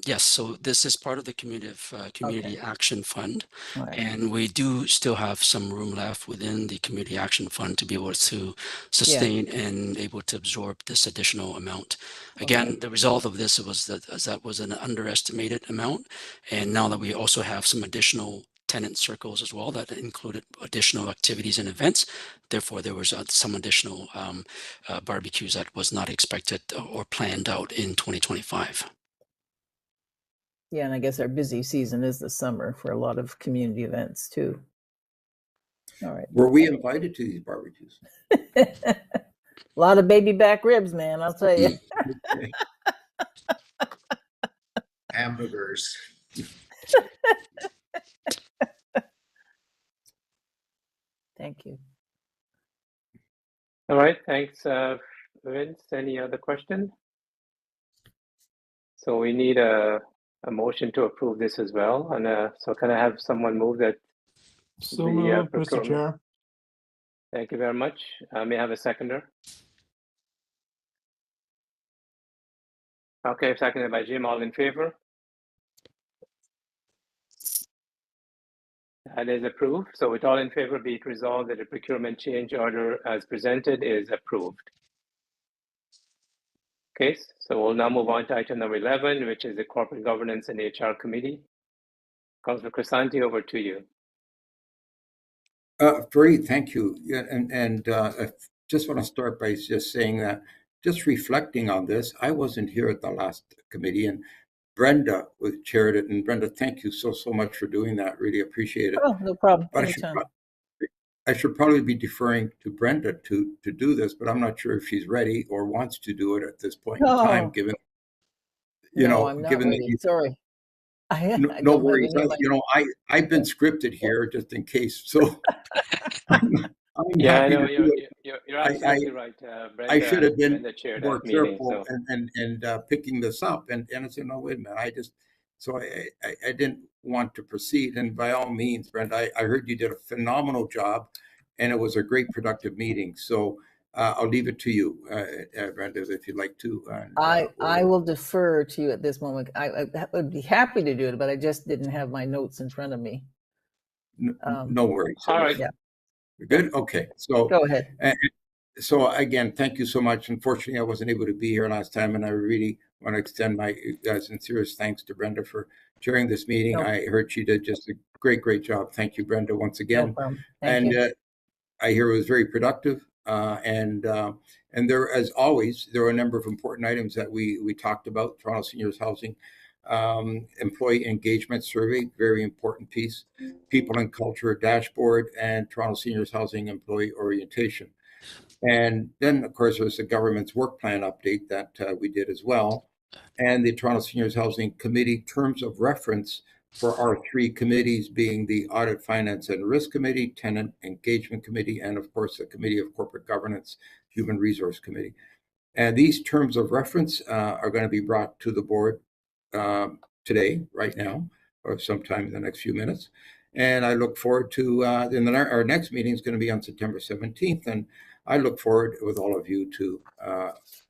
Speaker 13: Yes, so this is part of the community action fund,
Speaker 6: Right.
Speaker 13: and we do still have some room left within the community action fund to be able to sustain and able to absorb this additional amount. Again, the result of this was that was an underestimated amount, and now that we also have some additional tenant circles as well that included additional activities and events. Therefore, there was some additional barbecues that was not expected or planned out in 2025.
Speaker 6: Yeah, and I guess our busy season is the summer for a lot of community events too. All right.
Speaker 4: Were we invited to these barbecues?
Speaker 6: A lot of baby back ribs, man, I'll tell you.
Speaker 4: Okay.
Speaker 5: Hamburgers.
Speaker 6: Thank you.
Speaker 2: All right, thanks, Vince. Any other question? So we need a motion to approve this as well. And so can I have someone move that?
Speaker 3: So
Speaker 2: The,
Speaker 3: moved, Mr.
Speaker 2: procurement.
Speaker 3: Chair.
Speaker 2: Thank you very much. May I have a seconder? Okay, seconded by Jim. All in favor? That is approved. So with all in favor, be it resolved that the procurement change order as presented is approved. Okay, so we'll now move on to item number 11, which is the Corporate Governance and HR Committee. Councilor Crisanti, over to you.
Speaker 4: Great, thank you. Yeah, and I just want to start by just saying that, just reflecting on this, I wasn't here at the last committee, and Brenda chaired it. And Brenda, thank you so much for doing that. Really appreciate it.
Speaker 6: Oh, no problem.
Speaker 4: But
Speaker 6: Anytime.
Speaker 4: I should probably be deferring to Brenda to do this, but I'm not sure if she's ready or wants to do it at this point in time, given
Speaker 6: I'm not
Speaker 4: given
Speaker 6: ready.
Speaker 4: that
Speaker 6: Sorry.
Speaker 4: no worries. I've been scripted here just in case. So I'm
Speaker 2: Yeah, I
Speaker 4: happy
Speaker 2: know
Speaker 4: to do it.
Speaker 2: you're absolutely right. Brenda,
Speaker 4: I should have been
Speaker 2: Brenda chaired
Speaker 4: more
Speaker 2: that meeting,
Speaker 4: careful
Speaker 2: so.
Speaker 4: and picking this up. And I said, no, wait a minute. I didn't want to proceed. And by all means, Brenda, I heard you did a phenomenal job, and it was a great productive meeting. So I'll leave it to you, Brenda, if you'd like to.
Speaker 6: I will defer to you at this moment. I would be happy to do it, but I just didn't have my notes in front of me.
Speaker 4: No worries.
Speaker 2: All right.
Speaker 6: Yeah.
Speaker 4: You're good? Okay. So
Speaker 6: go ahead.
Speaker 4: So again, thank you so much. Unfortunately, I wasn't able to be here last time, and I really want to extend my sincerest thanks to Brenda for chairing this meeting. I heard she did just a great job. Thank you, Brenda, once again.
Speaker 6: No problem. Thank you.
Speaker 4: I hear it was very productive. And there, as always, there were a number of important items that we talked about. Toronto Seniors Housing Employee Engagement Survey, very important piece. People and Culture Dashboard, and Toronto Seniors Housing Employee Orientation. And then, of course, there's the government's work plan update that we did as well. And the Toronto Seniors Housing Committee terms of reference for our three committees, being the Audit, Finance, and Risk Committee, Tenant Engagement Committee, and of course, the Committee of Corporate Governance, Human Resource Committee. And these terms of reference are going to be brought to the board today, right now, or sometime in the next few minutes. And I look forward to, our next meeting is going to be on September 17th. And I look forward with all of you to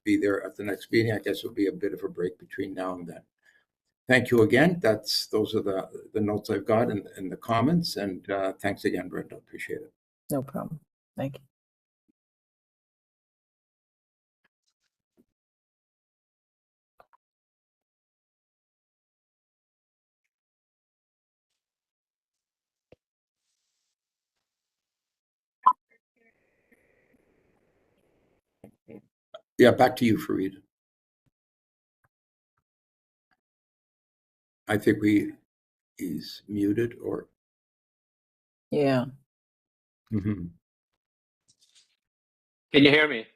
Speaker 4: be there at the next meeting. I guess it'll be a bit of a break between now and then. Thank you again. Those are the notes I've got and the comments. And thanks again, Brenda. Appreciate it.
Speaker 6: No problem. Thank you.
Speaker 4: Yeah, back to you, Fareed. I think he's muted or.
Speaker 6: Yeah.
Speaker 4: Mm-hmm.
Speaker 2: Can you hear me?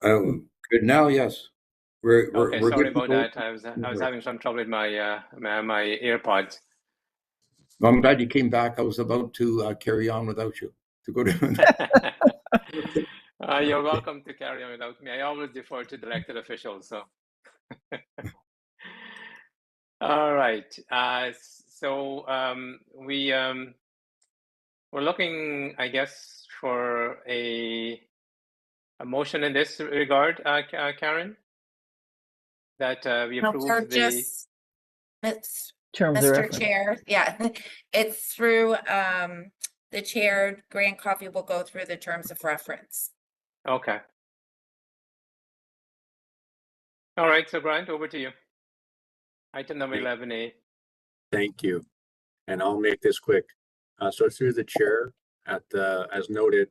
Speaker 4: Oh, good now. Yes, we're
Speaker 2: Sorry
Speaker 4: good to
Speaker 2: about
Speaker 4: go.
Speaker 2: that. I was having some trouble with my my AirPods.
Speaker 4: Well, I'm glad you came back. I was about to carry on without you to go to.
Speaker 2: You're welcome to carry on without me. I always defer to the elected officials. So, all right. We're looking, I guess, for a motion in this regard, Karen, that we
Speaker 1: No,
Speaker 2: approve
Speaker 1: so
Speaker 2: the.
Speaker 1: just, it's
Speaker 6: Terms of
Speaker 1: Mr.
Speaker 6: reference.
Speaker 1: Chair, yeah, it's through the chair, Grant Coffey will go through the terms of reference.
Speaker 2: Okay. All right, so Grant, over to you. Item number 11A.
Speaker 7: Thank you. And I'll make this quick. So through the chair, as noted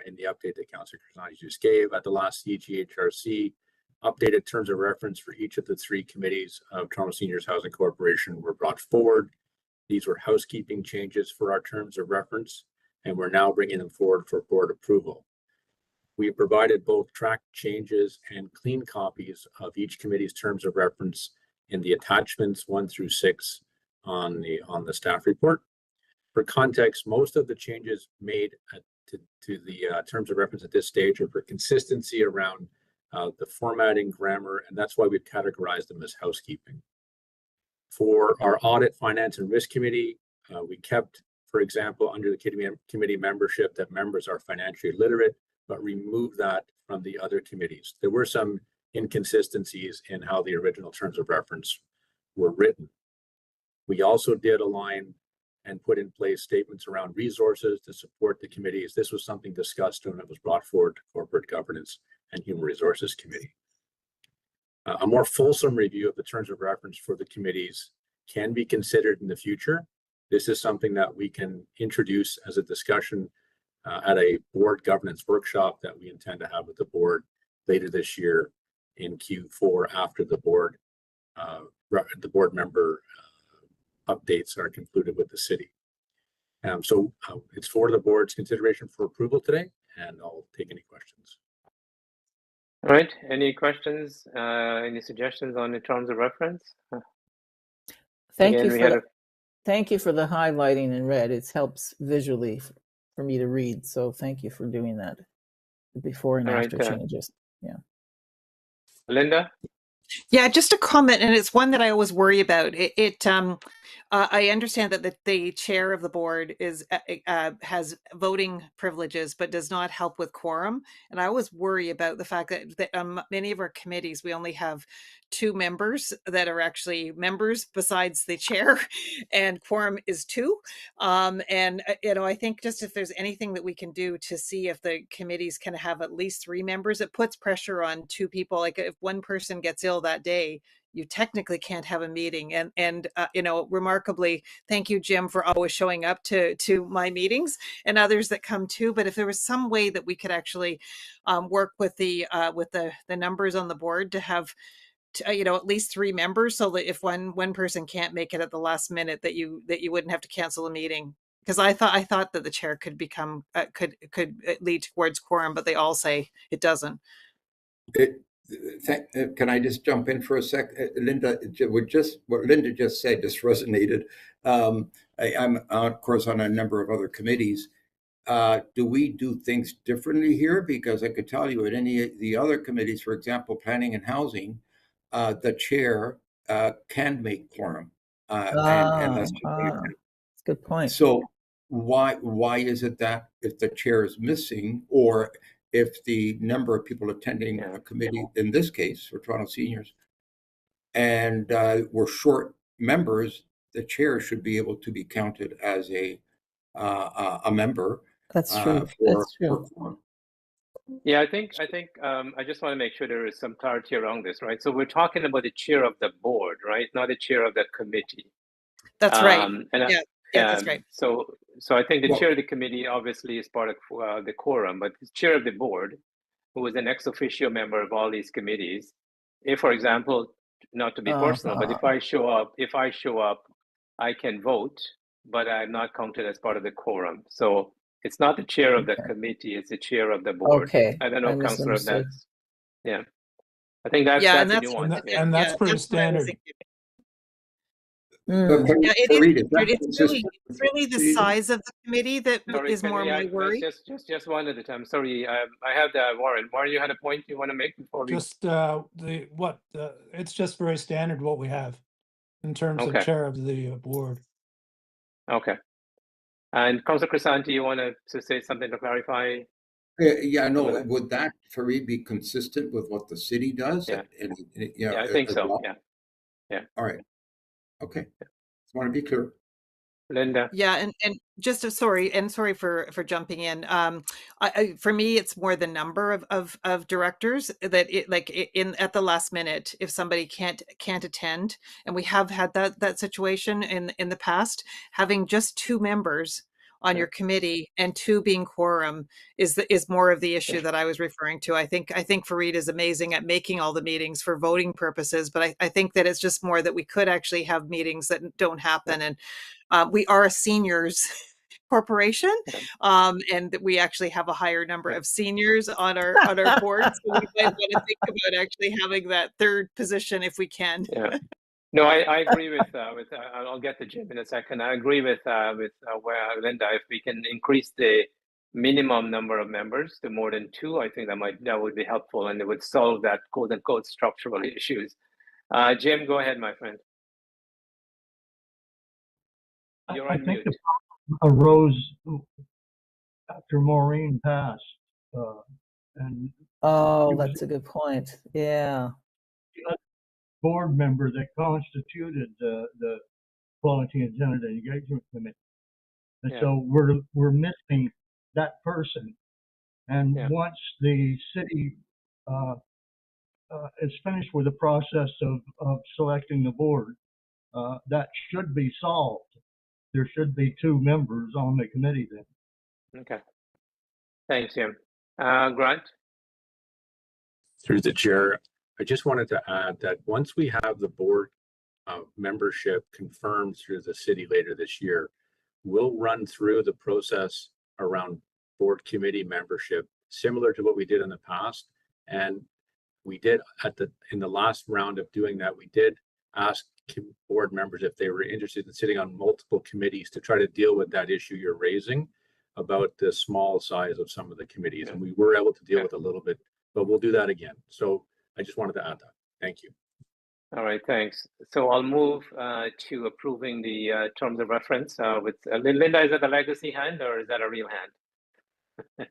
Speaker 7: in the update that Councillor Crisanti just gave at the last TSHC, updated terms of reference for each of the 3 committees of Toronto Seniors Housing Corporation were brought forward. These were housekeeping changes for our terms of reference, and we're now bringing them forward for board approval. We provided both track changes and clean copies of each committee's terms of reference in the attachments 1 through 6 on the staff report. For context, most of the changes made to the terms of reference at this stage are for consistency around the formatting, grammar, and that's why we've categorized them as housekeeping. For our Audit, Finance, and Risk Committee, we kept, for example, under the committee membership that members are financially literate, but removed that from the other committees. There were some inconsistencies in how the original terms of reference were written. We also did align and put in place statements around resources to support the committees. This was something discussed when it was brought forward to Corporate Governance and Human Resources Committee. A more fulsome review of the terms of reference for the committees can be considered in the future. This is something that we can introduce as a discussion at a board governance workshop that we intend to have with the board later this year in Q4 after the board member updates are concluded with the city. So it's for the board's consideration for approval today, and I'll take any questions.
Speaker 2: All right, any questions, any suggestions on the terms of reference?
Speaker 6: Thank you for the highlighting in red. It helps visually for me to read. So thank you for doing that. The before and after changes. Yeah.
Speaker 2: Linda?
Speaker 8: Yeah, just a comment, and it's one that I always worry about. I understand that the chair of the board has voting privileges, but does not help with quorum. And I always worry about the fact that many of our committees, we only have 2 members that are actually members besides the chair, and quorum is 2. I think just if there's anything that we can do to see if the committees can have at least 3 members, it puts pressure on 2 people. Like if one person gets ill that day, you technically can't have a meeting. And remarkably, thank you, Jim, for always showing up to my meetings and others that come too. But if there was some way that we could actually work with the numbers on the board to have at least 3 members, so that if one person can't make it at the last minute, that you wouldn't have to cancel a meeting. Because I thought that the chair could become could lead towards quorum, but they all say it doesn't.
Speaker 4: Can I just jump in for a sec, Linda? What Linda just said just resonated. I'm of course on a number of other committees. Do we do things differently here? Because I could tell you at any of the other committees, for example, planning and housing, the chair can make quorum, and that's
Speaker 6: a good point.
Speaker 4: So why is it that if the chair is missing, or if the number of people attending a committee, in this case for Toronto Seniors, and we're short members, the chair should be able to be counted as a member.
Speaker 6: That's true.
Speaker 4: For
Speaker 6: That's true.
Speaker 4: quorum.
Speaker 2: Yeah, I think I just want to make sure there is some clarity around this, right? So we're talking about the chair of the board, right? Not the chair of the committee.
Speaker 8: That's right.
Speaker 2: And
Speaker 8: That's right.
Speaker 2: So I think the
Speaker 4: Well-
Speaker 2: chair of the committee obviously is part of the quorum, but the chair of the board, who is an ex officio member of all these committees, if, for example, not to be personal, but if I show up, I can vote, but I'm not counted as part of the quorum. So it's not the chair of the committee; it's the chair of the board.
Speaker 6: Okay.
Speaker 2: I don't know,
Speaker 6: I
Speaker 2: Councillor, if
Speaker 6: misunderstood.
Speaker 2: that's yeah. I think that's
Speaker 8: Yeah,
Speaker 2: that's
Speaker 8: and
Speaker 2: a
Speaker 8: that's
Speaker 2: nuance. Yeah.
Speaker 3: And that's pretty
Speaker 8: what I was
Speaker 3: standard.
Speaker 8: thinking.
Speaker 4: But
Speaker 8: Yeah, it
Speaker 4: Fareed,
Speaker 8: is.
Speaker 4: is that
Speaker 8: It's really the
Speaker 4: consistent?
Speaker 8: size of the committee that
Speaker 2: Sorry,
Speaker 8: is
Speaker 2: can
Speaker 8: more
Speaker 2: we,
Speaker 8: my worry.
Speaker 2: just one at a time. Sorry, I have the Warren. Warren, you had a point you want to make before we?
Speaker 3: Just it's just very standard what we have in terms
Speaker 2: Okay.
Speaker 3: of chair of the board.
Speaker 2: Okay. And Councillor Crisanti, you want to say something to clarify?
Speaker 4: Yeah, no, would that, Fareed, be consistent with what the city does?
Speaker 2: Yeah.
Speaker 4: Yeah,
Speaker 2: I think
Speaker 4: as
Speaker 2: so.
Speaker 4: well?
Speaker 2: Yeah.
Speaker 4: All right. Okay. Just want to be clear.
Speaker 2: Linda.
Speaker 8: Yeah, and just sorry for jumping in. For me, it's more the number of directors that in at the last minute, if somebody can't attend, and we have had that situation in the past, having just 2 members on your committee and 2 being quorum is more of the issue that I was referring to. I think Fareed is amazing at making all the meetings for voting purposes, but I think that it's just more that we could actually have meetings that don't happen. And we are a seniors corporation, and that we actually have a higher number of seniors on our board. So we might want to think about actually having that 3rd position if we can.
Speaker 2: Yeah. No, I agree with I'll get to Jim in a second. I agree with where Linda. If we can increase the minimum number of members to more than 2, I think that would be helpful, and it would solve that quote unquote structural issues. Jim, go ahead, my friend. You're on mute.
Speaker 14: The problem arose after Maureen passed, and
Speaker 6: That's a good point. Yeah.
Speaker 14: the board member that constituted the Quality and Tenant Engagement Committee, and so we're missing that person. And once the city is finished with the process of selecting the board, that should be solved. There should be 2 members on the committee then.
Speaker 2: Okay. Thanks, Jim. Grant?
Speaker 7: Through the chair, I just wanted to add that once we have the board membership confirmed through the city later this year, we'll run through the process around board committee membership, similar to what we did in the past. And we did in the last round of doing that, we did ask board members if they were interested in sitting on multiple committees to try to deal with that issue you're raising about the small size of some of the committees. And we were able to deal with a little bit, but we'll do that again. So I just wanted to add that. Thank you.
Speaker 2: All right, thanks. So I'll move to approving the terms of reference with Linda. Is that a legacy hand or is that a real hand?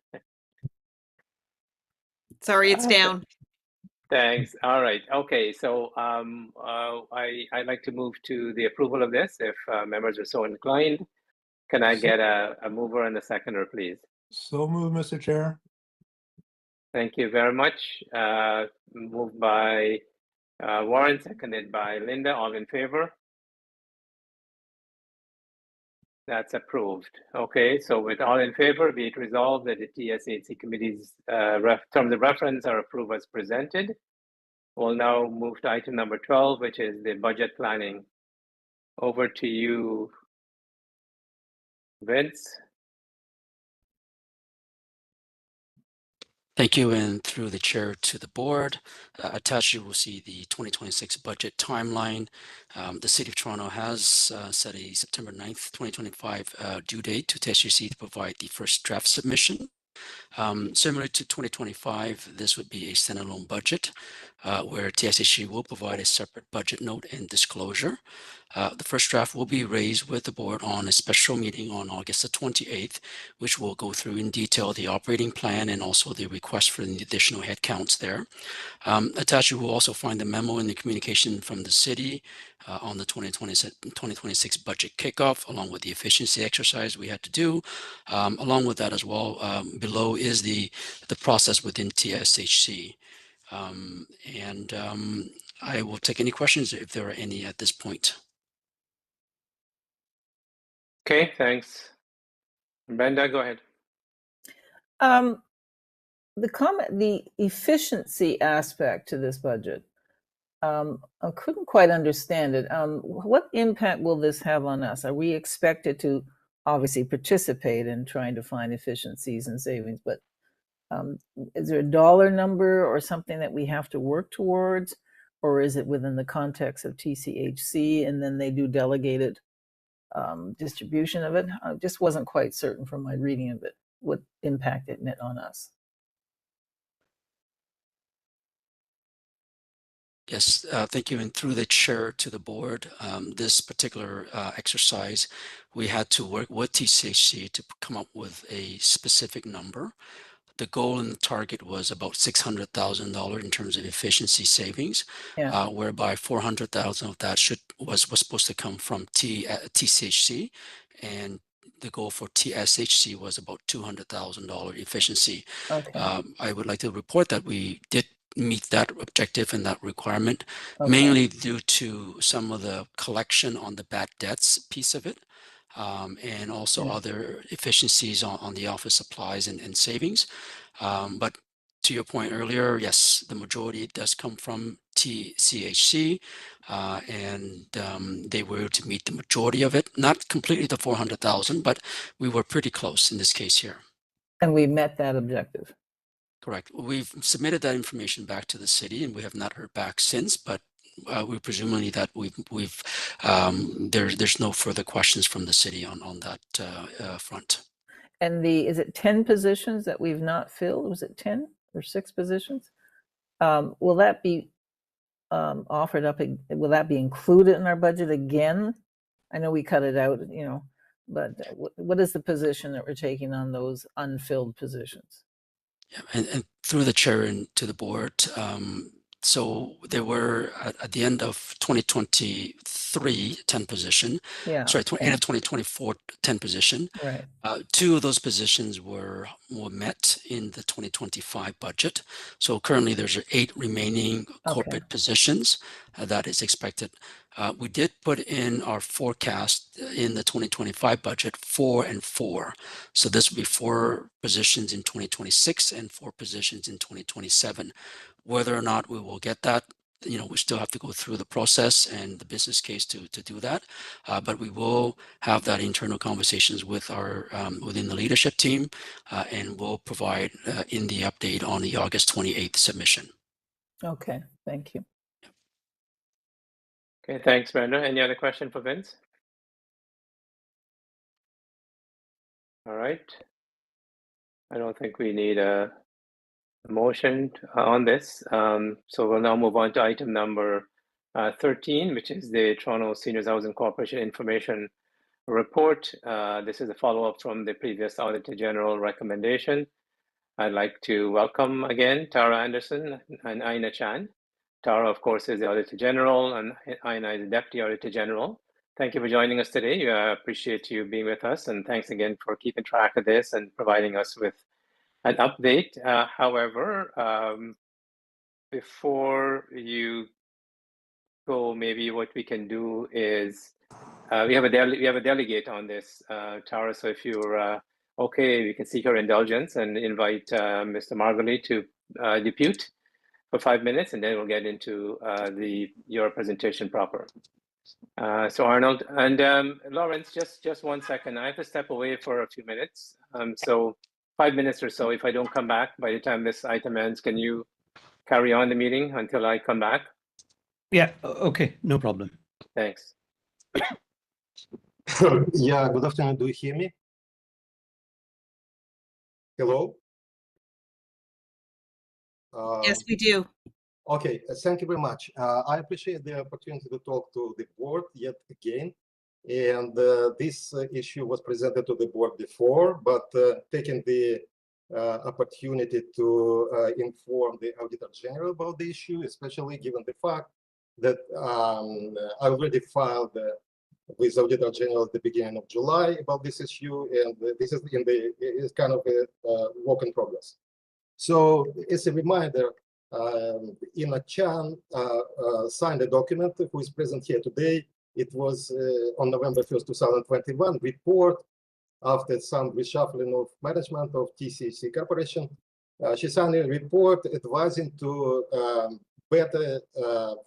Speaker 8: Sorry, it's down.
Speaker 2: Thanks. All right. Okay. So I'd like to move to the approval of this if members are so inclined. Can I get a mover and a seconder, please?
Speaker 3: So moved, Mr. Chair.
Speaker 2: Thank you very much. Moved by Warren, seconded by Linda. All in favor? That's approved. Okay, so with all in favor, be it resolved that the TSHC committee's terms of reference are approved as presented. We'll now move to item number 12, which is the budget planning. Over to you, Vince.
Speaker 13: Thank you, and through the chair to the board. Attached, you will see the 2026 budget timeline. The City of Toronto has set a September 9th, 2025 due date to TSHC to provide the first draft submission. Similar to 2025, this would be a standalone budget. where TSHC will provide a separate budget note and disclosure. The first draft will be raised with the board on a special meeting on August the 28th, which will go through in detail the operating plan and also the request for the additional headcounts there. Attached, you will also find the memo in the communication from the city on the 2026 budget kickoff, along with the efficiency exercise we had to do. Along with that as well, below is the process within TSHC. I will take any questions if there are any at this point.
Speaker 2: Okay, thanks. Brenda, go ahead.
Speaker 6: The efficiency aspect to this budget, I couldn't quite understand it. What impact will this have on us? Are we expected to obviously participate in trying to find efficiencies and savings, but is there a dollar number or something that we have to work towards, or is it within the context of TSHC and then they do delegated distribution of it? I just wasn't quite certain from my reading of it what impact it meant on us.
Speaker 13: Yes, thank you. And through the chair to the board, this particular exercise, we had to work with TSHC to come up with a specific number. The goal and the target was about $600,000 in terms of efficiency savings, whereby $400,000 of that was supposed to come from TSHC, and the goal for TSHC was about $200,000 efficiency.
Speaker 6: Okay.
Speaker 13: I would like to report that we did meet that objective and that requirement, mainly due to some of the collection on the bad debts piece of it, and also other efficiencies on the office supplies and savings. But to your point earlier, yes, the majority does come from TSHC, and they were able to meet the majority of it, not completely the 400,000, but we were pretty close in this case here.
Speaker 6: And we met that objective.
Speaker 13: Correct. We've submitted that information back to the city, and we have not heard back since. But we presumably that there's no further questions from the city on that front.
Speaker 6: And is it 10 positions that we've not filled? Was it 10 or 6 positions? Will that be offered up? Will that be included in our budget again? I know we cut it out, but what is the position that we're taking on those unfilled positions?
Speaker 13: Yeah, and through the chair and to the board, so there were at the end of 2023 10 position.
Speaker 6: Yeah.
Speaker 13: Sorry, end of 2024 10 position.
Speaker 6: Right.
Speaker 13: 2 of those positions were met in the 2025 budget. So currently there's 8 remaining corporate positions that is expected. We did put in our forecast in the 2025 budget 4 and 4. So this will be 4 positions in 2026 and 4 positions in 2027. Whether or not we will get that, we still have to go through the process and the business case to do that. But we will have that internal conversations with within the leadership team, and we'll provide in the update on the August 28th submission.
Speaker 6: Okay, thank you.
Speaker 2: Okay, thanks, Brenda. Any other question for Vince? All right. I don't think we need a motion on this. So we'll now move on to item number 13, which is the Toronto Seniors Housing Corporation Information Report. This is a follow-up from the previous Auditor General recommendation. I'd like to welcome again Tara Anderson and Aina Chan. Tara, of course, is the Auditor General, and Aina is the Deputy Auditor General. Thank you for joining us today. I appreciate you being with us, and thanks again for keeping track of this and providing us with an update. However, before you go, maybe what we can do is we have a delegate on this, Tara. So if you're okay, we can seek your indulgence and invite Mr. Margulies to depute for 5 minutes, and then we'll get into your presentation proper. So Arnold and Lawrence, just 1 second. I have to step away for a few minutes. So 5 minutes or so. If I don't come back by the time this item ends, can you carry on the meeting until I come back?
Speaker 12: Yeah, okay, no problem.
Speaker 2: Thanks.
Speaker 15: Yeah, good afternoon. Do you hear me? Hello?
Speaker 8: Yes, we do.
Speaker 15: Okay, thank you very much. I appreciate the opportunity to talk to the board yet again. And this issue was presented to the board before, but taking the opportunity to inform the Auditor General about the issue, especially given the fact that I already filed with Auditor General at the beginning of July about this issue, and this is kind of a work in progress. So as a reminder, Ina Chan signed a document who is present here today. It was on November 1st, 2021, report after some reshuffling of management of TSHC Corporation. She signed a report advising to better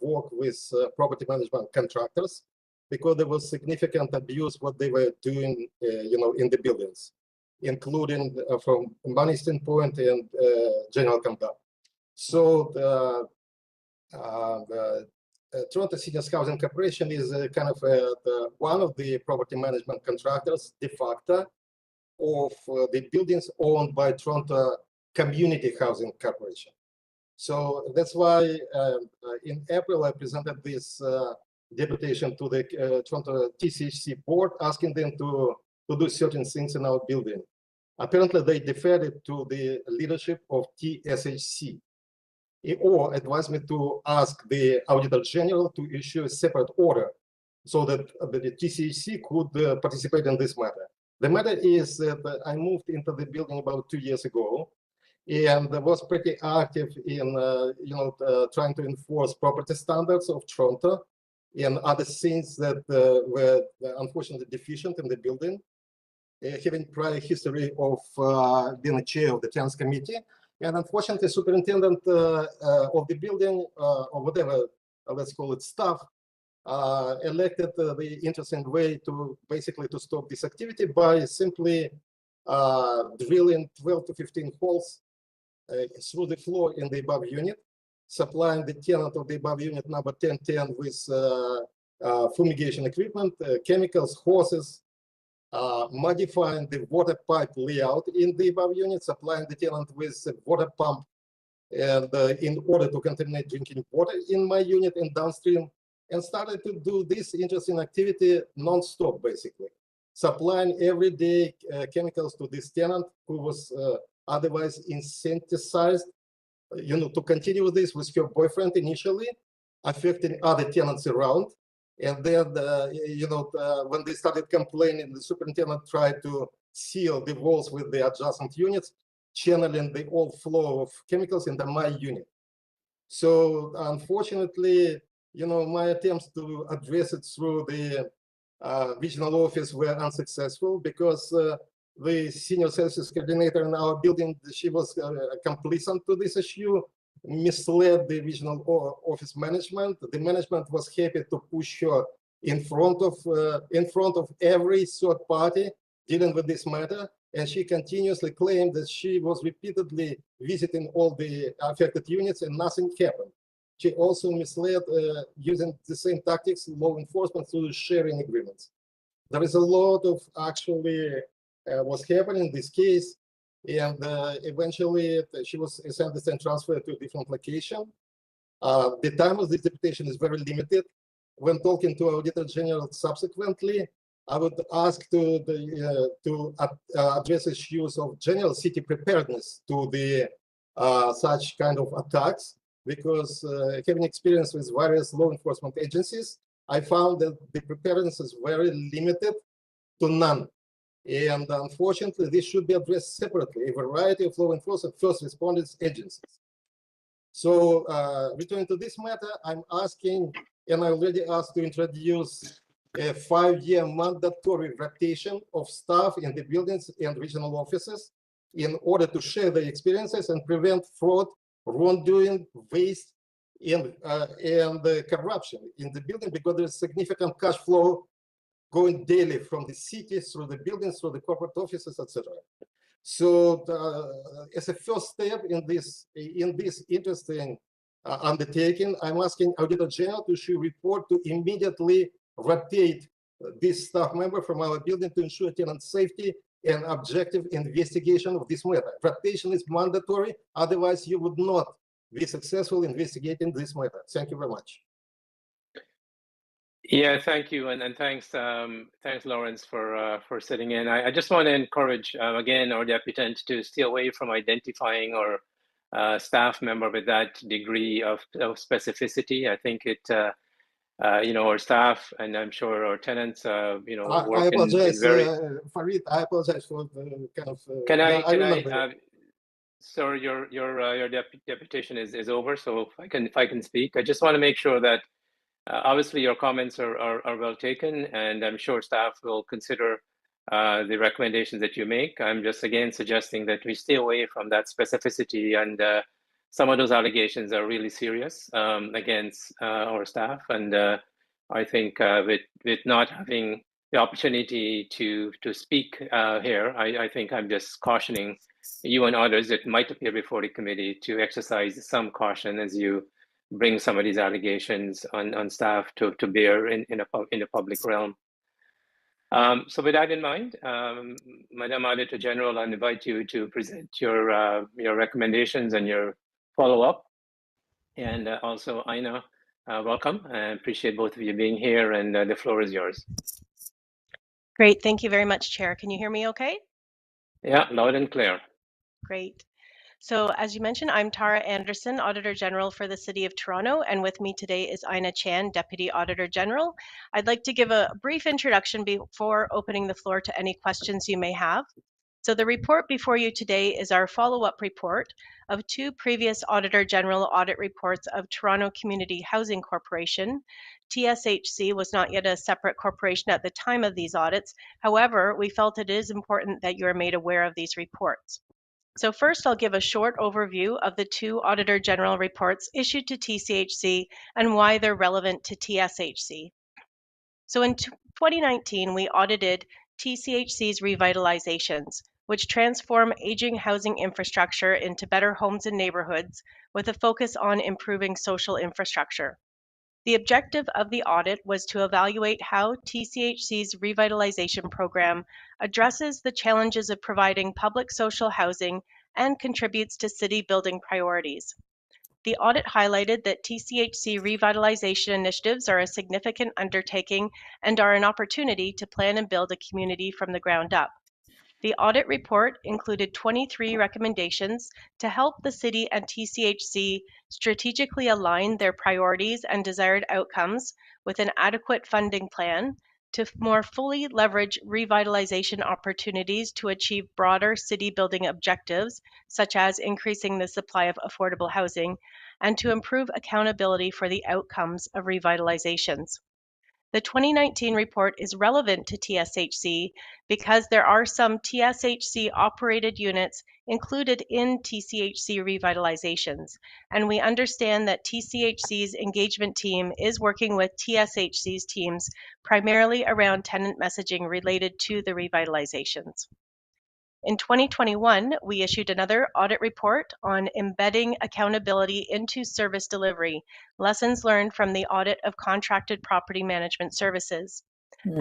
Speaker 15: work with property management contractors because there was significant abuse what they were doing, in the buildings, including from money standpoint and general conduct. So the Toronto Seniors Housing Corporation is kind of one of the property management contractors de facto of the buildings owned by Toronto Community Housing Corporation. So that's why in April I presented this deputation to the Toronto TSHC board, asking them to do certain things in our building. Apparently they deferred it to the leadership of TSHC, or advised me to ask the Auditor General to issue a separate order so that the TSHC could participate in this matter. The matter is that I moved into the building about 2 years ago, and was pretty active in trying to enforce property standards of Toronto and other things that were unfortunately deficient in the building, having prior history of being a chair of the tenants committee. And unfortunately, superintendent of the building, or whatever, let's call it staff, elected the interesting way to basically to stop this activity by simply drilling 12 to 15 holes through the floor in the above unit, supplying the tenant of the above unit number 1010 with fumigation equipment, chemicals, hoses, modifying the water pipe layout in the above unit, supplying the tenant with a water pump, and in order to contaminate drinking water in my unit and downstream, and started to do this interesting activity non-stop, basically, supplying everyday chemicals to this tenant who was otherwise incentivized, to continue with this with her boyfriend initially, affecting other tenants around. And then, when they started complaining, the superintendent tried to seal the walls with the adjacent units, channeling the old flow of chemicals into my unit. So unfortunately, my attempts to address it through the regional office were unsuccessful because the senior services coordinator in our building, she was complacent to this issue, misled the regional office management. The management was happy to push her in front of every third party dealing with this matter, and she continuously claimed that she was repeatedly visiting all the affected units and nothing happened. She also misled using the same tactics, law enforcement through sharing agreements. There is a lot of actually was happening in this case, and eventually she was sent and transferred to a different location. The time of this deputation is very limited. When talking to Auditor General subsequently, I would ask to address issues of general city preparedness to the such kind of attacks, because having experience with various law enforcement agencies, I found that the preparedness is very limited to none. And unfortunately, this should be addressed separately, a variety of law enforcement first responders agencies. So returning to this matter, I'm asking, and I already asked to introduce a 5-year mandatory rotation of staff in the buildings and regional offices in order to share their experiences and prevent fraud, wrongdoing, waste, and corruption in the building, because there's significant cash flow going daily from the city through the buildings, through the corporate offices, etc. So as a first step in this interesting undertaking, I'm asking Auditor General to issue a report to immediately rotate this staff member from our building to ensure tenant safety and objective investigation of this matter. Rotation is mandatory, otherwise you would not be successful investigating this matter. Thank you very much.
Speaker 2: Yeah, thank you, and thanks, thanks, Lawrence, for sitting in. I just want to encourage again our deputant to stay away from identifying or staff member with that degree of specificity. I think it, you know, our staff, and I'm sure our tenants, you know,
Speaker 15: I
Speaker 2: work in
Speaker 15: apologize,
Speaker 2: very.
Speaker 15: Farid. I apologize for the kind of.
Speaker 2: Can
Speaker 15: yeah,
Speaker 2: I,
Speaker 15: remember.
Speaker 2: sir, your deputation is over, so if I can speak, I just want to make sure that obviously your comments are well taken, and I'm sure staff will consider the recommendations that you make. I'm just again suggesting that we stay away from that specificity, and some of those allegations are really serious against our staff, and I think with not having the opportunity to speak here, I think I'm just cautioning you and others that might appear before the committee to exercise some caution as you bring some of these allegations on staff to bear in the public realm. So with that in mind, Madam Auditor General, I invite you to present your recommendations and your follow-up. And also, Aina, welcome. I appreciate both of you being here, and the floor is yours.
Speaker 16: Great, thank you very much, Chair. Can you hear me okay?
Speaker 2: Yeah, loud and clear.
Speaker 16: Great. So as you mentioned, I'm Tara Anderson, Auditor General for the City of Toronto, and with me today is Ina Chan, Deputy Auditor General. I'd like to give a brief introduction before opening the floor to any questions you may have. So the report before you today is our follow-up report of two previous Auditor General audit reports of Toronto Community Housing Corporation. TSHC was not yet a separate corporation at the time of these audits. However, we felt it is important that you are made aware of these reports. So first, I'll give a short overview of the two Auditor General reports issued to TCHC and why they're relevant to TSHC. So in 2019, we audited TCHC's revitalizations, which transform aging housing infrastructure into better homes and neighborhoods with a focus on improving social infrastructure. The objective of the audit was to evaluate how TCHC's revitalization program addresses the challenges of providing public social housing and contributes to city building priorities. The audit highlighted that TCHC revitalization initiatives are a significant undertaking and are an opportunity to plan and build a community from the ground up. The audit report included 23 recommendations to help the city and TCHC strategically align their priorities and desired outcomes with an adequate funding plan to more fully leverage revitalization opportunities to achieve broader city building objectives, such as increasing the supply of affordable housing, and to improve accountability for the outcomes of revitalizations. The 2019 report is relevant to TSHC because there are some TSHC operated units included in TCHC revitalizations, and we understand that TCHC's engagement team is working with TSHC's teams primarily around tenant messaging related to the revitalizations. In 2021, we issued another audit report on embedding accountability into service delivery, lessons learned from the audit of contracted property management services.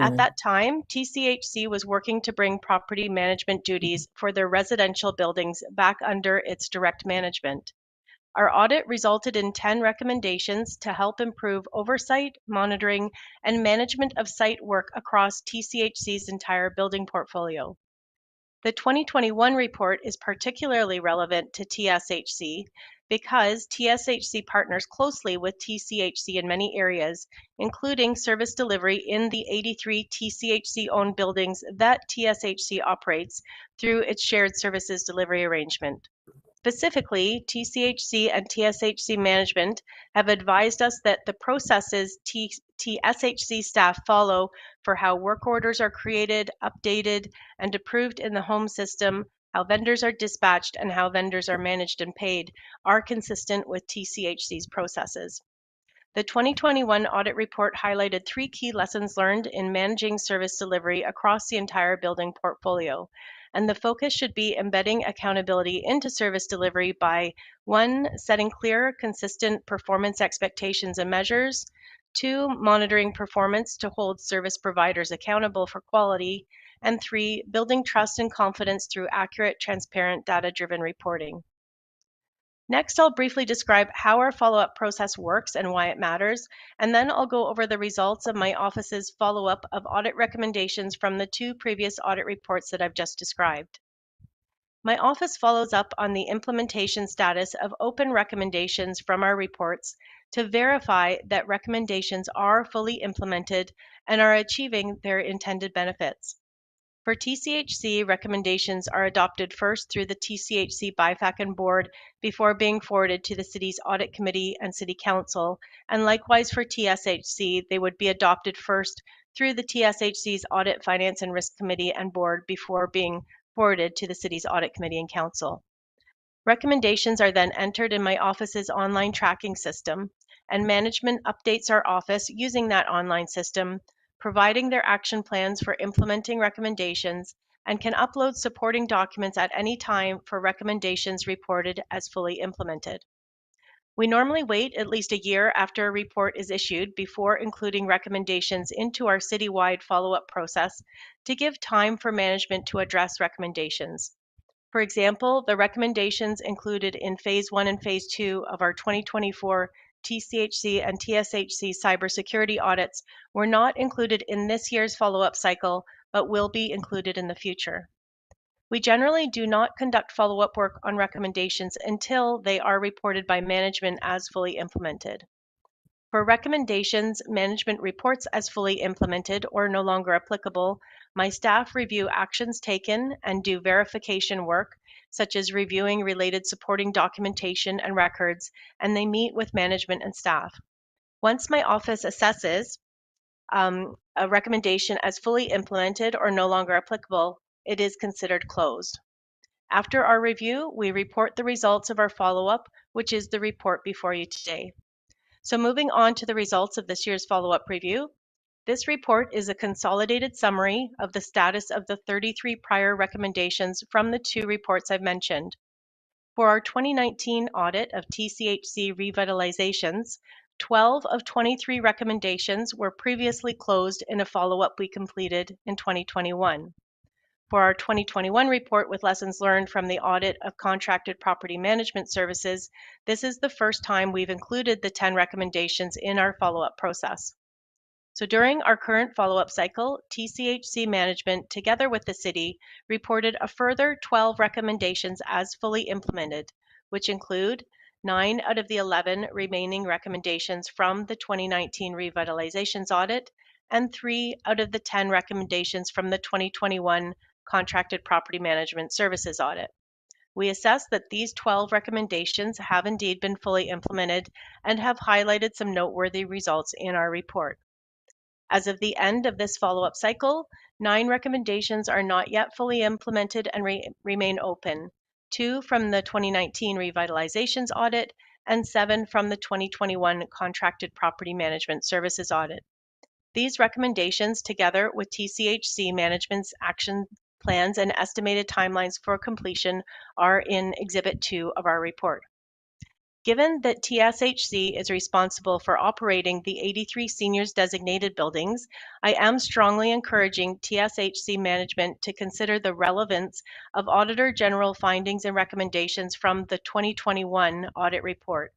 Speaker 16: At that time, TCHC was working to bring property management duties for their residential buildings back under its direct management. Our audit resulted in 10 recommendations to help improve oversight, monitoring, and management of site work across TCHC's entire building portfolio. The 2021 report is particularly relevant to TSHC because TSHC partners closely with TCHC in many areas, including service delivery in the 83 TCHC-owned buildings that TSHC operates through its shared services delivery arrangement. Specifically, TCHC and TSHC management have advised us that the processes TSHC staff follow for how work orders are created, updated, and approved in the home system, how vendors are dispatched, and how vendors are managed and paid are consistent with TCHC's processes. The 2021 audit report highlighted 3 key lessons learned in managing service delivery across the entire building portfolio. And the focus should be embedding accountability into service delivery by 1, setting clear, consistent performance expectations and measures, 2, monitoring performance to hold service providers accountable for quality, and 3, building trust and confidence through accurate, transparent, data-driven reporting. Next, I'll briefly describe how our follow-up process works and why it matters, and then I'll go over the results of my office's follow-up of audit recommendations from the 2 previous audit reports that I've just described. My office follows up on the implementation status of open recommendations from our reports to verify that recommendations are fully implemented and are achieving their intended benefits. For TSHC, recommendations are adopted first through the TSHC BIFAC and board before being forwarded to the city's audit committee and city council, and likewise for TSHC, they would be adopted first through the TSHC's audit, finance, and risk committee and board before being forwarded to the city's audit committee and council. Recommendations are then entered in my office's online tracking system, and management updates our office using that online system, providing their action plans for implementing recommendations, and can upload supporting documents at any time for recommendations reported as fully implemented. We normally wait at least a year after a report is issued before including recommendations into our citywide follow-up process to give time for management to address recommendations. For example, the recommendations included in Phase 1 and Phase 2 of our 2024 TSHC and TSHC cybersecurity audits were not included in this year's follow-up cycle, but will be included in the future. We generally do not conduct follow-up work on recommendations until they are reported by management as fully implemented. For recommendations management reports as fully implemented or no longer applicable, my staff review actions taken and do verification work, such as reviewing related supporting documentation and records, and they meet with management and staff. Once my office assesses a recommendation as fully implemented or no longer applicable, it is considered closed. After our review, we report the results of our follow-up, which is the report before you today. So moving on to the results of this year's follow-up review, this report is a consolidated summary of the status of the 33 prior recommendations from the 2 reports I've mentioned. For our 2019 audit of TSHC revitalizations, 12 of 23 recommendations were previously closed in a follow-up we completed in 2021. For our 2021 report with lessons learned from the audit of contracted property management services, this is the first time we've included the 10 recommendations in our follow-up process. So during our current follow-up cycle, TSHC management, together with the city, reported a further 12 recommendations as fully implemented, which include 9 out of the 11 remaining recommendations from the 2019 revitalizations audit, and 3 out of the 10 recommendations from the 2021 contracted property management services audit. We assess that these 12 recommendations have indeed been fully implemented and have highlighted some noteworthy results in our report. As of the end of this follow-up cycle, 9 recommendations are not yet fully implemented and remain open, 2 from the 2019 revitalizations audit and 7 from the 2021 contracted property management services audit. These recommendations, together with TSHC management's action plans and estimated timelines for completion, are in Exhibit 2 of our report. Given that TSHC is responsible for operating the 83 seniors designated buildings, I am strongly encouraging TSHC management to consider the relevance of Auditor General findings and recommendations from the 2021 audit report.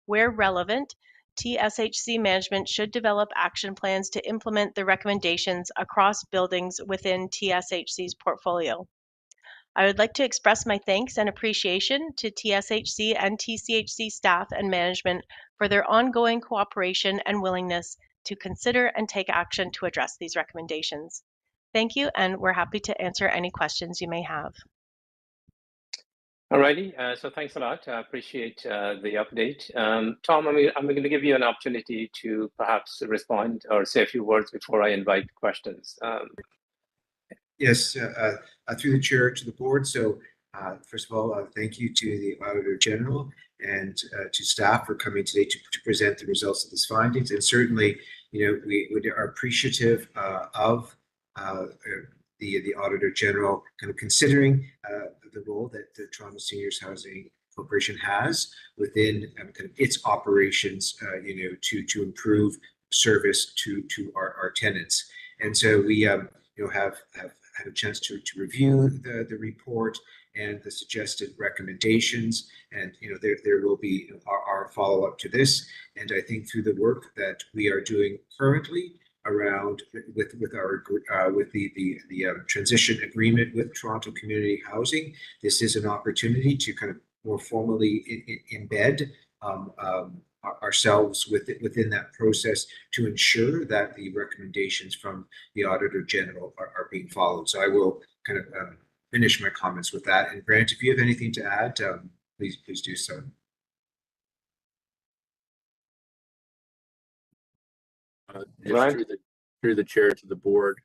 Speaker 16: Where relevant, TSHC management should develop action plans to implement the recommendations across buildings within TSHC's portfolio. I would like to express my thanks and appreciation to TSHC and TSHC staff and management for their ongoing cooperation and willingness to consider and take action to address these recommendations. Thank you, and we're happy to answer any questions you may have.
Speaker 2: Alrighty, so thanks a lot. I appreciate the update. Tom, I'm going to give you an opportunity to perhaps respond or say a few words before I invite questions.
Speaker 5: Yes, through the chair to the board. So first of all, thank you to the Auditor General and to staff for coming today to present the results of these findings. And certainly, we are appreciative of the Auditor General kind of considering the role that the Toronto Seniors Housing Corporation has within kind of its operations, to improve service to our tenants. And so we have had a chance to review the report and the suggested recommendations. And there will be our follow-up to this. And I think through the work that we are doing currently around with the transition agreement with Toronto Community Housing, this is an opportunity to kind of more formally embed ourselves within that process to ensure that the recommendations from the Auditor General are being followed. So I will kind of finish my comments with that. And Grant, if you have anything to add, please do so.
Speaker 7: Just through the chair to the board,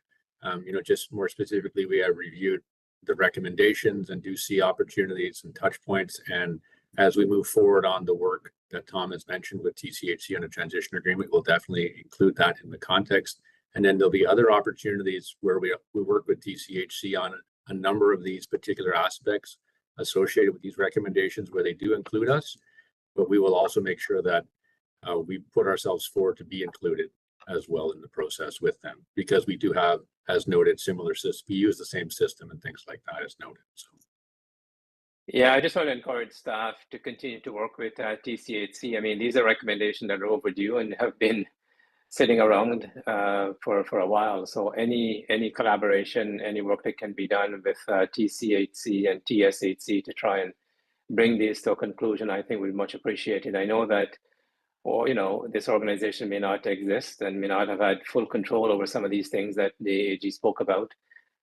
Speaker 7: just more specifically, we have reviewed the recommendations and do see opportunities and touch points. And as we move forward on the work that Tom has mentioned with TSHC on a transition agreement, we'll definitely include that in the context. And then there'll be other opportunities where we work with TSHC on a number of these particular aspects associated with these recommendations where they do include us, but we will also make sure that we put ourselves forward to be included as well in the process with them, because we do have, as noted, similar systems. We use the same system and things like that as noted. So.
Speaker 2: Yeah, I just want to encourage staff to continue to work with TSHC. I mean, these are recommendations that are overdue and have been sitting around for a while. So any collaboration, any work that can be done with TSHC and TSHC to try and bring these to a conclusion, I think would be much appreciated. I know that, this organization may not exist and may not have had full control over some of these things that the AG spoke about.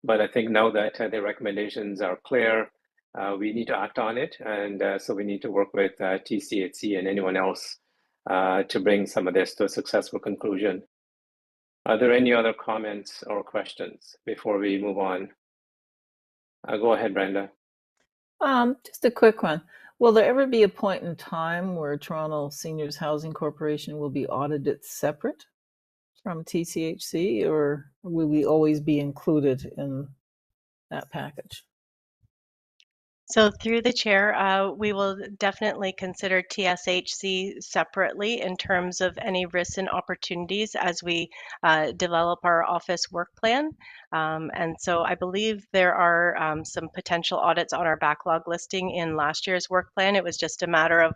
Speaker 2: But I think now that the recommendations are clear, we need to act on it. And so we need to work with TSHC and anyone else to bring some of this to a successful conclusion. Are there any other comments or questions before we move on? Go ahead, Brenda.
Speaker 6: Just a quick one. Will there ever be a point in time where Toronto Seniors Housing Corporation will be audited separate from TSHC, or will we always be included in that package?
Speaker 16: So through the chair, we will definitely consider TSHC separately in terms of any risks and opportunities as we develop our office work plan. And so I believe there are some potential audits on our backlog listing in last year's work plan. It was just a matter of,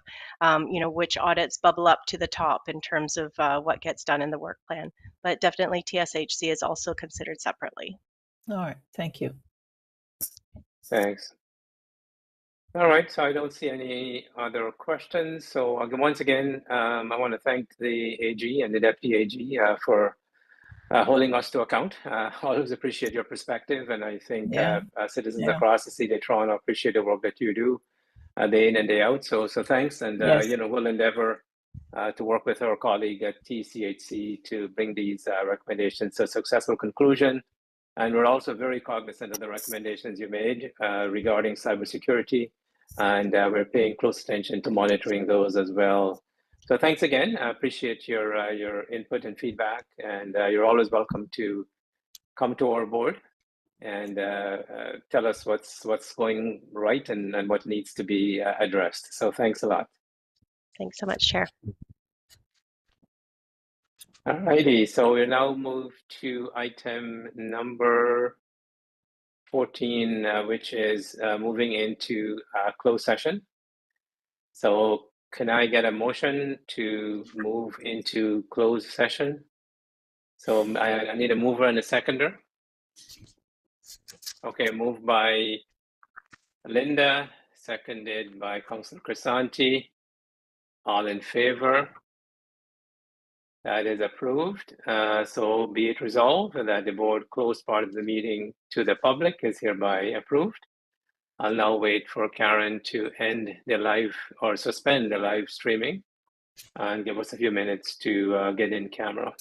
Speaker 16: which audits bubble up to the top in terms of what gets done in the work plan. But definitely TSHC is also considered separately.
Speaker 6: All right, thank you.
Speaker 2: Thanks. All right, so I don't see any other questions. So once again, I want to thank the AG and the Deputy AG for holding us to account. Always appreciate your perspective, and I think citizens across the city of Toronto appreciate the work that you do day in and day out. So thanks, and we'll endeavor to work with our colleague at TSHC to bring these recommendations to a successful conclusion. And we're also very cognizant of the recommendations you made regarding cybersecurity, and we're paying close attention to monitoring those as well. So thanks again. I appreciate your input and feedback, and you're always welcome to come to our board and tell us what's going right and what needs to be addressed. So thanks a lot.
Speaker 16: Thanks so much, Chair.
Speaker 2: All righty, so we'll now move to item number 14, which is moving into closed session. So can I get a motion to move into closed session? So I need a mover and a seconder. Okay, moved by Linda, seconded by Councillor Crisanti. All in favor? That is approved. So be it resolved that the board closed part of the meeting to the public is hereby approved. I'll now wait for Karen to end the live or suspend the live streaming and give us a few minutes to get in camera.